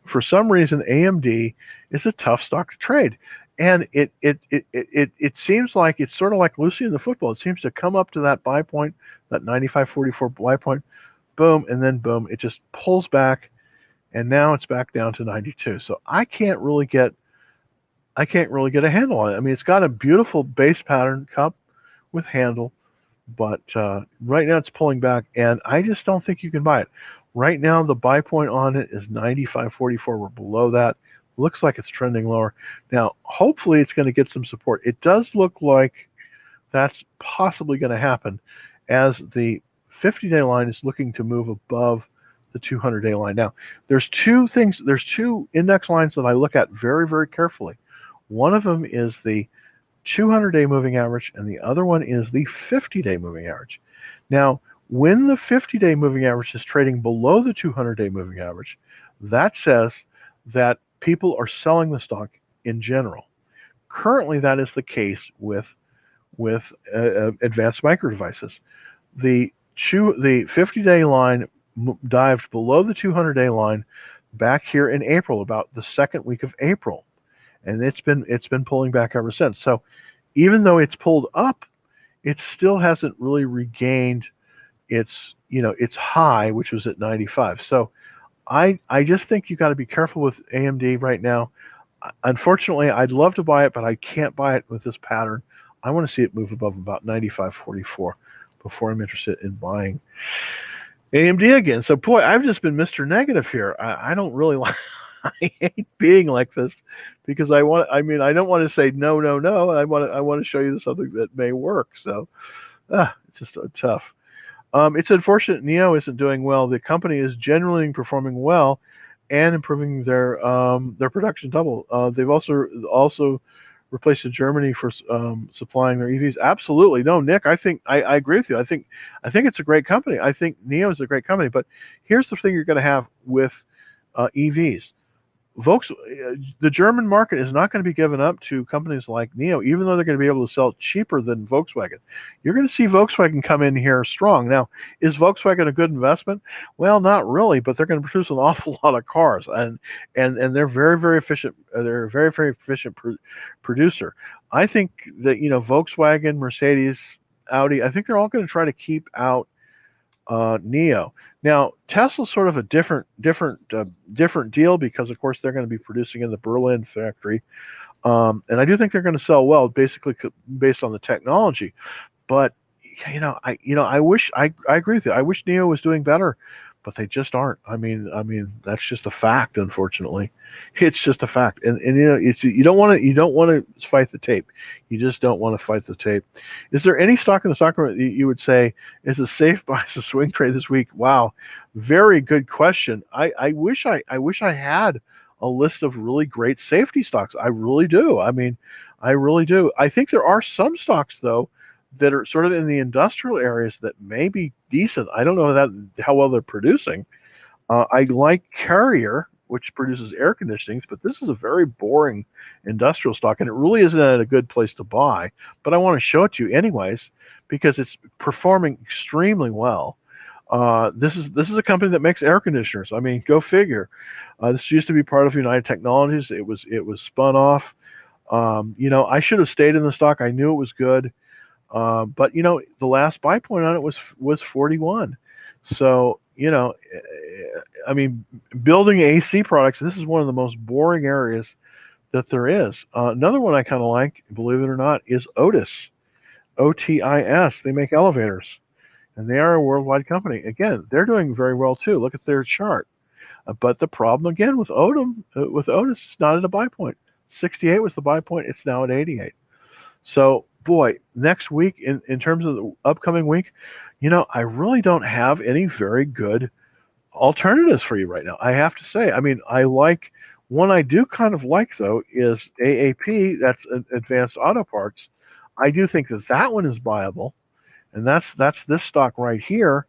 for some reason, AMD is a tough stock to trade. And it seems like it's sort of like Lucy in the football. It seems to come up to that buy point, that 95.44 buy point, boom, and then boom, it just pulls back, and now it's back down to 92. So I can't really get a handle on it. I mean, it's got a beautiful base pattern cup with handle, but right now it's pulling back, and I just don't think you can buy it. Right now, the buy point on it is 95.44. We're below that. Looks like it's trending lower. Now, hopefully it's going to get some support. It does look like that's possibly going to happen as the 50-day line is looking to move above the 200-day line. Now, there's two index lines that I look at very, very carefully. One of them is the 200-day moving average, and the other one is the 50-day moving average. Now, when the 50-day moving average is trading below the 200-day moving average, that says that people are selling the stock in general. Currently, that is the case with advanced micro devices. The 50-day line dived below the 200-day line back here in April, about the second week of April, and it's been pulling back ever since. So even though it's pulled up, it still hasn't really regained its high, which was at 95. So I just think you got to be careful with AMD right now. Unfortunately, I'd love to buy it, but I can't buy it with this pattern. I want to see it move above about 95.44 before I'm interested in buying AMD again. So boy, I've just been Mr. Negative here. I don't really like. I hate being like this because I don't want to say no. I want to show you something that may work. So it's just tough. It's unfortunate NIO isn't doing well. The company is generally performing well and improving their production double. They've also replaced Germany for supplying their EVs. Absolutely. No, Nick, I think I agree with you. I think it's a great company. I think NIO is a great company. But here's the thing you're going to have with EVs. The German market is not going to be given up to companies like NIO, even though they're going to be able to sell cheaper than Volkswagen. You're going to see Volkswagen come in here strong. Now, is Volkswagen a good investment? Well, not really, but they're going to produce an awful lot of cars, and they're very, very efficient. They're a very, very efficient producer. I think that Volkswagen, Mercedes, Audi, I think they're all going to try to keep out Neo. Now Tesla's sort of a different deal because of course they're going to be producing in the Berlin factory, and I do think they're going to sell well, basically based on the technology. But I agree with you. I wish Neo was doing better, but they just aren't. I mean that's just a fact. Unfortunately, it's just a fact. And it's you don't want to fight the tape. You just don't want to fight the tape. Is there any stock in the stock market you would say is a safe buy as a swing trade this week? Wow, very good question. I wish I had a list of really great safety stocks. I really do. I really do. I think there are some stocks though that are sort of in the industrial areas that may be decent. I don't know how well they're producing. I like Carrier, which produces air conditionings, but this is a very boring industrial stock, and it really isn't at a good place to buy. But I want to show it to you anyways because it's performing extremely well. This is a company that makes air conditioners. I mean, go figure. This used to be part of United Technologies. It was spun off. I should have stayed in the stock. I knew it was good. But the last buy point on it was 41. So I mean, building AC products. This is one of the most boring areas that there is. Another one I kind of like, believe it or not, is Otis. OTIS. They make elevators, and they are a worldwide company. Again, they're doing very well too. Look at their chart. But the problem again with Otis, it's not at a buy point. 68 was the buy point. It's now at 88. So, boy, next week, in terms of the upcoming week, I really don't have any very good alternatives for you right now. I have to say. I mean, one I do kind of like, though, is AAP. That's Advanced Auto Parts. I do think that one is viable, and that's this stock right here.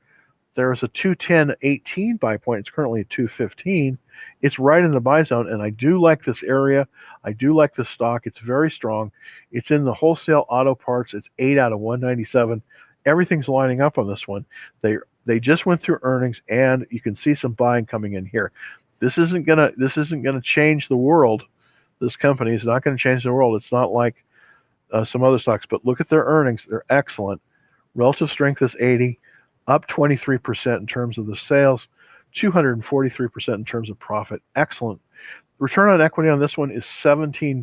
There's a 210.18 buy point. It's currently at 215. It's right in the buy zone, and I do like this area. I do like the stock. It's very strong. It's in the wholesale auto parts. It's 8 out of 197. Everything's lining up on this one. They just went through earnings, and you can see some buying coming in here. This isn't gonna change the world. This company is not going to change the world. It's not like some other stocks. But look at their earnings. They're excellent. Relative strength is 80, up 23% in terms of the sales, 243% in terms of profit. Excellent. Return on equity on this one is $17,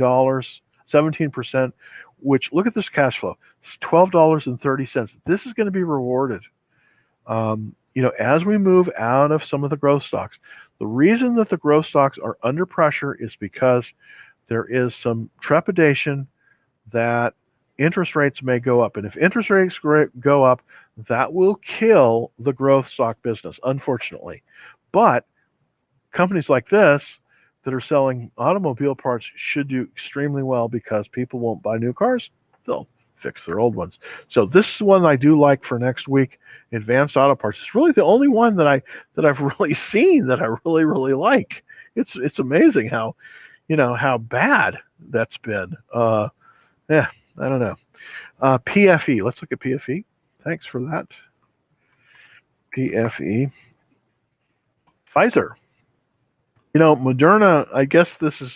17%, which look at this cash flow. It's $12.30. This is going to be rewarded. As we move out of some of the growth stocks, the reason that the growth stocks are under pressure is because there is some trepidation that interest rates may go up. And if interest rates go up, that will kill the growth stock business, unfortunately. But companies like this that are selling automobile parts should do extremely well because people won't buy new cars. They'll fix their old ones. So this is one I do like for next week. Advanced Auto Parts. It's really the only one that I've really seen that I really, really like. It's amazing how bad that's been. Yeah, I don't know. PFE. Let's look at PFE. Thanks for that. PFE. Pfizer. Moderna. I guess this is.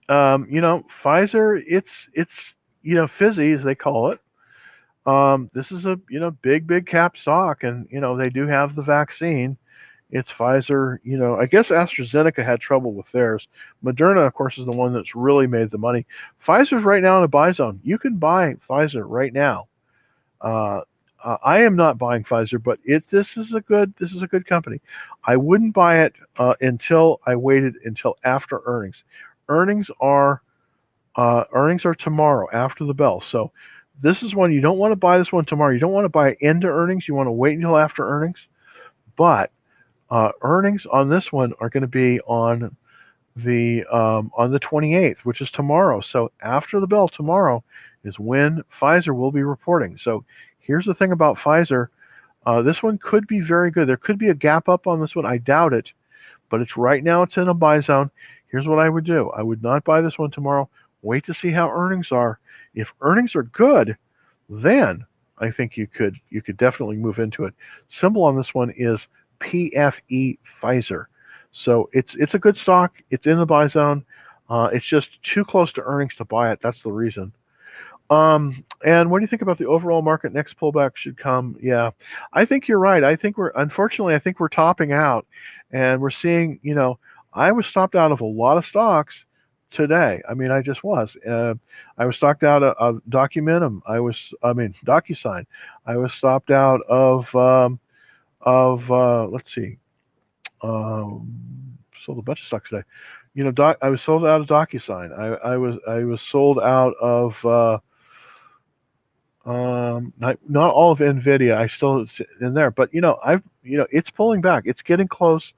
Pfizer. It's fizzy as they call it. This is a big cap stock, and they do have the vaccine. It's Pfizer. I guess AstraZeneca had trouble with theirs. Moderna, of course, is the one that's really made the money. Pfizer's right now in a buy zone. You can buy Pfizer right now. I am not buying Pfizer, but this is a good company. I wouldn't buy it until I waited until after earnings. Earnings are tomorrow after the bell. So this is one you don't want to buy. This one tomorrow. You don't want to buy it into earnings. You want to wait until after earnings. But earnings on this one are going to be on the 28th, which is tomorrow. So after the bell tomorrow is when Pfizer will be reporting. So here's the thing about Pfizer. This one could be very good. There could be a gap up on this one. I doubt it, but it's right now. It's in a buy zone. Here's what I would do. I would not buy this one tomorrow. Wait to see how earnings are. If earnings are good, then I think you could definitely move into it. Symbol on this one is PFE Pfizer. So it's a good stock. It's in the buy zone. It's just too close to earnings to buy it. That's the reason. And what do you think about the overall market? Next pullback should come. Yeah, I think you're right. Unfortunately, I think we're topping out, and we're seeing. I was stopped out of a lot of stocks today. I mean, I just was. I was stopped out of Documentum. DocuSign. I was stopped out of let's see, sold a bunch of stocks today. I was sold out of DocuSign. I was sold out of. Not all of Nvidia. I still in there, but it's pulling back. It's getting close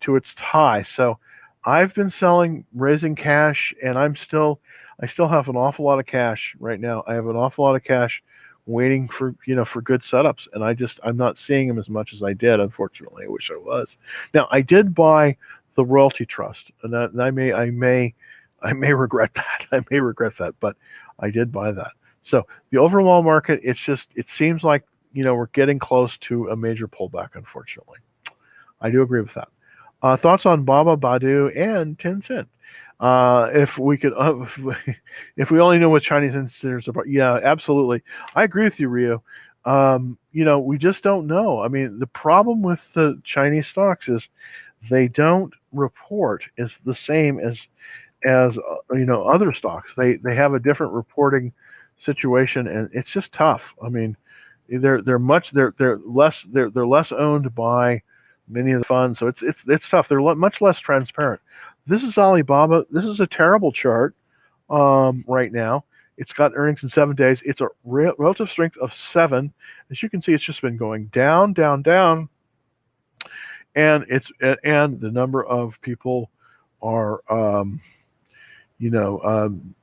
to its high. So I've been selling, raising cash, and I still have an awful lot of cash right now. I have an awful lot of cash waiting for good setups, and I'm not seeing them as much as I did. Unfortunately, I wish I was. Now I did buy the royalty trust, and I may regret that. I may regret that, but I did buy that. So the overall market, it seems like we're getting close to a major pullback. Unfortunately, I do agree with that. Thoughts on Baba, Badu, and Tencent? If we could, if we only knew what Chinese institutions are, yeah, absolutely. I agree with you, Rio. We just don't know. I mean, the problem with the Chinese stocks is they don't report is the same as other stocks. They have a different reporting situation, and it's just tough. I mean, they're less owned by many of the funds, so it's tough. They're much less transparent. This is Alibaba. This is a terrible chart right now. It's got earnings in 7 days. It's a relative strength of 7. As you can see, it's just been going down, down, down, and the number of people are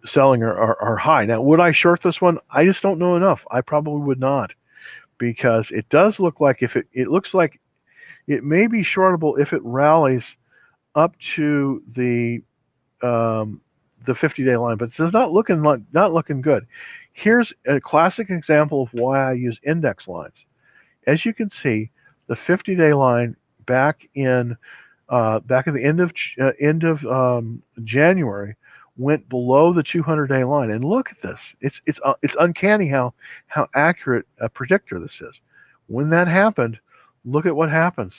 selling are high. Now, would I short this one? I just don't know enough. I probably would not, because it does look like it looks like it may be shortable if it rallies up to the 50-day line, but it's not looking good. Here's a classic example of why I use index lines. As you can see, the 50-day line back at the end of January went below the 200-day line, and look at this. It's uncanny how accurate a predictor this is. When that happened, look at what happens.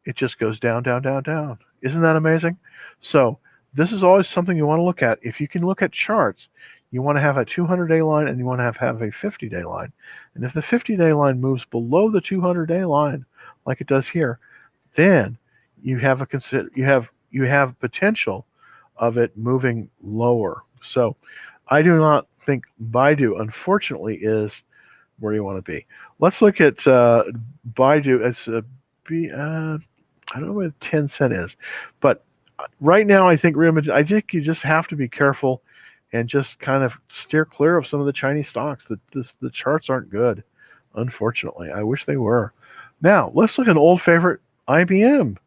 It just goes down, down, down, down. Isn't that amazing? So this is always something you want to look at. If you can look at charts, you want to have a 200-day line and you want to have a 50-day line. And if the 50-day line moves below the 200-day line, like it does here, then you have potential of it moving lower. So I do not think Baidu, unfortunately, is where you want to be. Let's look at Baidu as I don't know what 10 cent is, but right now I think you just have to be careful and just kind of steer clear of some of the Chinese stocks. The charts aren't good, unfortunately. I wish they were. Now let's look at an old favorite, IBM.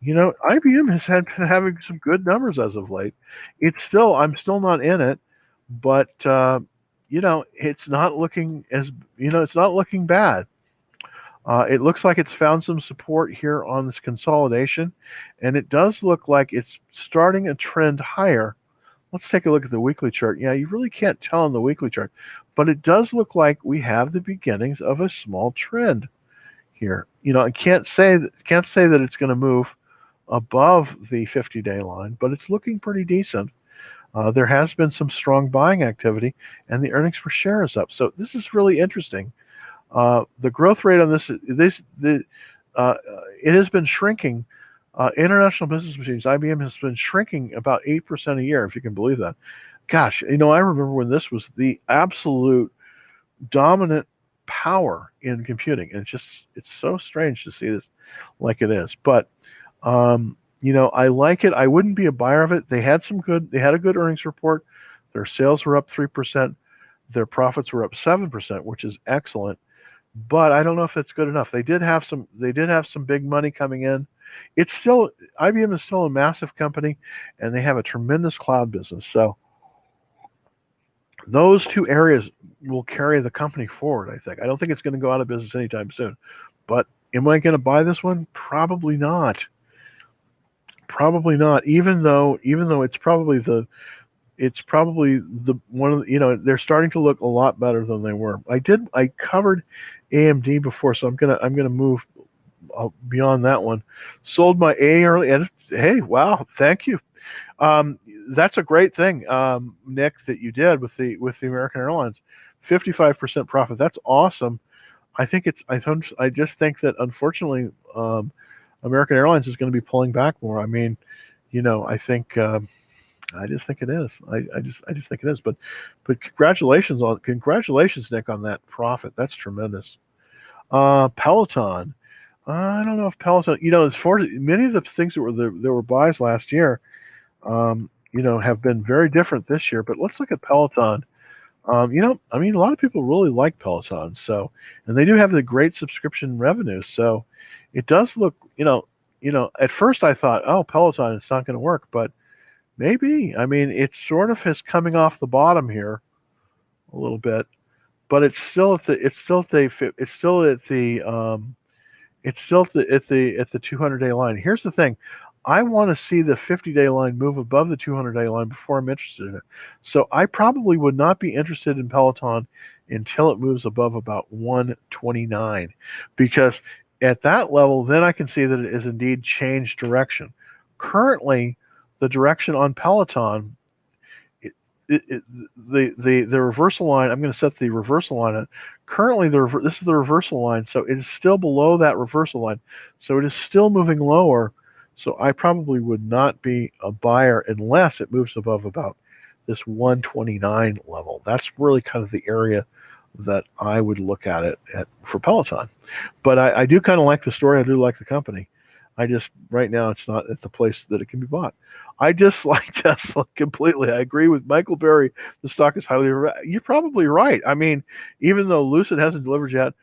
IBM has been having some good numbers as of late. I'm still not in it, but it's not looking it's not looking bad. It looks like it's found some support here on this consolidation, and it does look like it's starting a trend higher. Let's take a look at the weekly chart. Yeah, you really can't tell on the weekly chart, but it does look like we have the beginnings of a small trend here. I can't say that it's going to move above the 50-day line, but it's looking pretty decent. There has been some strong buying activity, and the earnings per share is up. So this is really interesting. The growth rate on it has been shrinking. International Business Machines, IBM, has been shrinking about 8% a year, if you can believe that. Gosh, I remember when this was the absolute dominant power in computing, and it's so strange to see this like it is. But I like it. I wouldn't be a buyer of it. They had a good earnings report. Their sales were up 3%. Their profits were up 7%, which is excellent. But I don't know if that's good enough. They did have some big money coming in. IBM is still a massive company, and they have a tremendous cloud business. So those two areas will carry the company forward, I think. I don't think it's going to go out of business anytime soon. But am I going to buy this one? Probably not. Probably not. Even though it's probably it's probably the one of the, they're starting to look a lot better than they were. I covered AMD before, so I'm gonna move beyond that one. Sold my A early, and hey, wow, thank you. Um, that's a great thing, Nick, that you did with the American Airlines, 55% profit. That's awesome. I just think that unfortunately, American Airlines is going to be pulling back more. I mean, I think. I just think it is. I just think it is. But congratulations, Nick, on that profit. That's tremendous. Peloton. I don't know if Peloton. As far as many of the things that were buys last year, have been very different this year. But let's look at Peloton. I mean, a lot of people really like Peloton. So, and they do have the great subscription revenue. So, it does look. At first I thought, oh, Peloton, it's not going to work, but maybe. I mean, it sort of is coming off the bottom here a little bit, but it's still at the 200-day line. Here's the thing. I want to see the 50-day line move above the 200-day line before I'm interested in it. So I probably would not be interested in Peloton until it moves above about 129, because at that level, then I can see that it has indeed changed direction. Currently, the direction on Peloton, it, it, the reversal line. I'm going to set the reversal line. Currently, this is the reversal line, so it is still below that reversal line. So it is still moving lower. So I probably would not be a buyer unless it moves above about this 129 level. That's really kind of the area that I would look at it for Peloton. But I do kind of like the story. I do like the company. I just right now it's not at the place that it can be bought. I dislike Tesla completely. I agree with Michael Berry. The stock is highly. You're probably right. I mean, even though Lucid hasn't delivered yet,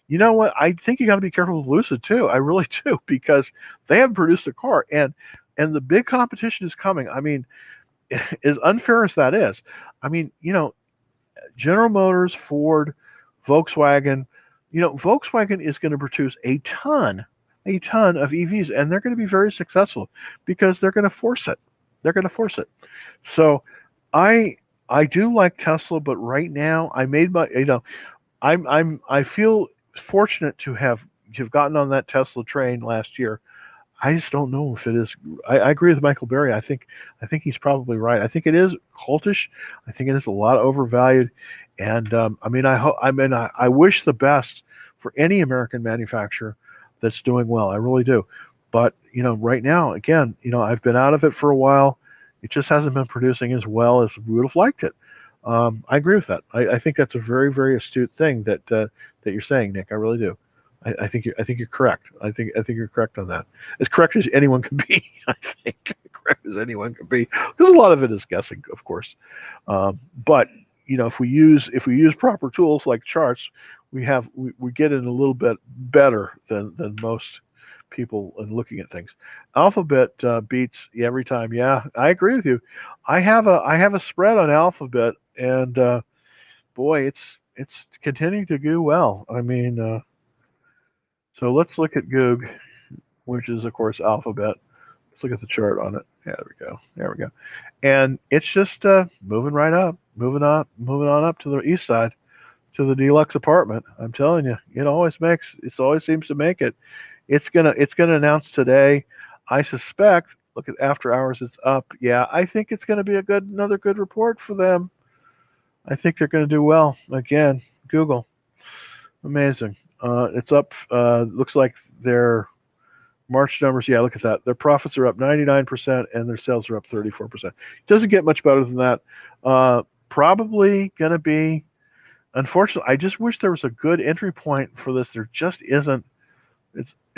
you know what? I think you got to be careful with Lucid too. I really do, because they haven't produced a car, and the big competition is coming. I mean, as unfair as that is, I mean, General Motors, Ford, Volkswagen. Volkswagen is going to produce a ton of EVs, and they're going to be very successful because they're going to force it. They're going to force it. So, I do like Tesla, but right now I made my I feel fortunate to have gotten on that Tesla train last year. I just don't know if it is. I agree with Michael Berry. I think he's probably right. I think it is cultish. I think it is a lot overvalued, and I mean, I wish the best for any American manufacturer that's doing well. I really do. But right now, again, I've been out of it for a while. It just hasn't been producing as well as we would have liked it. I agree with that. I think that's a very, very astute thing that you're saying, Nick. I really do. I think you're correct. I think you're correct on that. As correct as anyone can be. I think correct as anyone can be. Because a lot of it is guessing, of course. But if we use proper tools like charts, we get in a little bit better than most people in looking at things. Alphabet beats every time. Yeah, I agree with you. I have a spread on Alphabet, and boy, it's continuing to do well. I mean, so let's look at Goog, which is of course Alphabet. Let's look at the chart on it. Yeah, there we go. There we go. And it's just moving right up, moving on up to the east side, to the deluxe apartment. I'm telling you, it always seems to make it. It's gonna announce today. I suspect. Look at after hours, it's up. Yeah, I think it's gonna be another good report for them. I think they're gonna do well again. Google, amazing. It's up. Looks like their March numbers. Yeah, look at that. Their profits are up 99% and their sales are up 34%. It doesn't get much better than that. Probably gonna be. Unfortunately, I just wish there was a good entry point for this. There just isn't.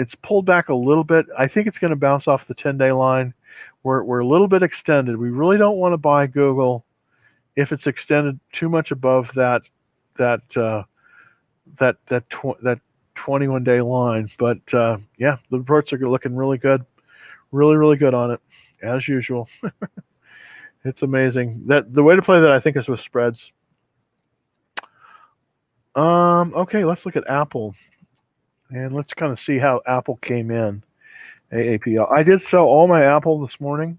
It's pulled back a little bit. I think it's going to bounce off the 10-day line. We're a little bit extended. We really don't want to buy Google if it's extended too much above that 21-day line. But yeah, the reports are looking really good, really good on it as usual. It's amazing. That the way to play that, I think, is with spreads. Okay, let's look at Apple. And let's kind of see how Apple came in. AAPL. I did sell all my Apple this morning.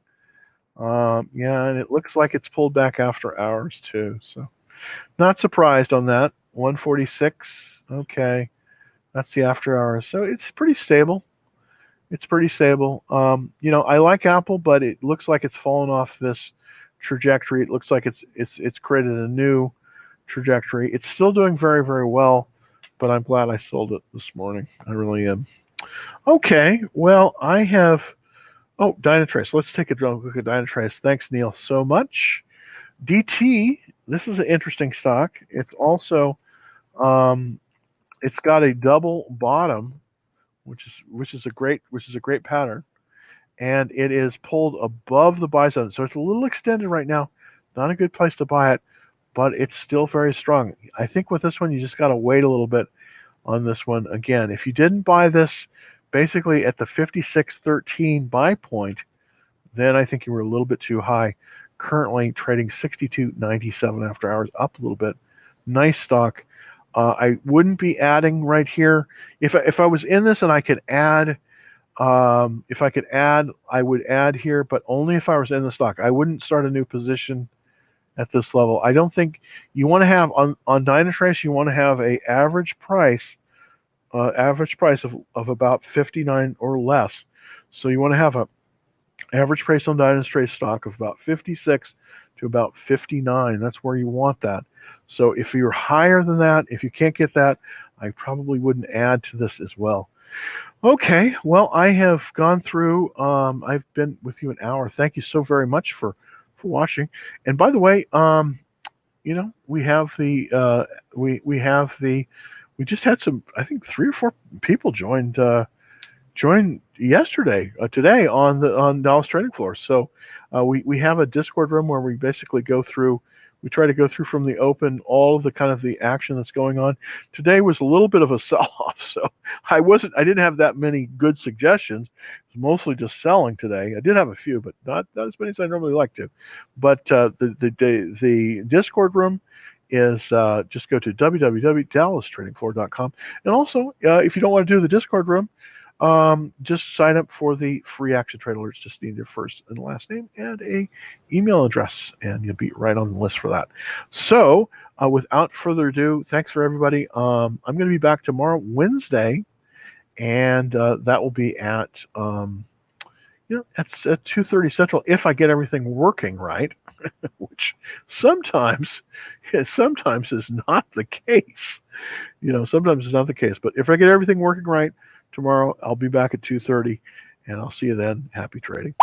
Yeah, and it looks like it's pulled back after hours too. So not surprised on that. 146. Okay, that's the after hours. So it's pretty stable. It's pretty stable. I like Apple, but it looks like it's fallen off this trajectory. It looks like it's created a new trajectory. It's still doing very, very well, but I'm glad I sold it this morning. I really am. Okay, well, I have. Oh, Dynatrace. Let's take a look at Dynatrace. Thanks, Neil, so much. DT. This is an interesting stock. It's also um, it's got a double bottom, which is a great pattern, and it is pulled above the buy zone. So it's a little extended right now. Not a good place to buy it, but it's still very strong. I think with this one, you just got to wait a little bit on this one. Again, if you didn't buy this basically at the 56.13 buy point, then I think you were a little bit too high. Currently trading 62.97 after hours, up a little bit. Nice stock. I wouldn't be adding right here. If I was in this and I could add, if I could add, I would add here, but only if I was in the stock. I wouldn't start a new position at this level. I don't think you want to have on Dynatrace. You want to have a average price of about 59 or less. So you want to have a average price on Dynatrace stock of about 56 to about 59. That's where you want that. So if you're higher than that, if you can't get that, I probably wouldn't add to this as well. Okay, well, I have gone through. I've been with you an hour. Thank you so very much for watching. And by the way, we have the we just had some. I think 3 or 4 people joined yesterday, today on Dallas Trading Floor. So we have a Discord room where we basically go through. We try to go through from the open all of the kind of the action that's going on. Today was a little bit of a sell-off, so I didn't have that many good suggestions. It was mostly just selling today. I did have a few, but not as many as I normally like to. But the Discord room is just go to www.dallastradingfloor.com. And also, if you don't want to do the Discord room, just sign up for the free action trade alerts. Just need your first and last name and a email address, and you'll be right on the list for that. So without further ado, thanks for everybody. I'm going to be back tomorrow, Wednesday, and that will be at at 2:30 Central if I get everything working right, which sometimes is not the case. Sometimes it's not the case. But if I get everything working right tomorrow, I'll be back at 2:30, and I'll see you then. Happy trading.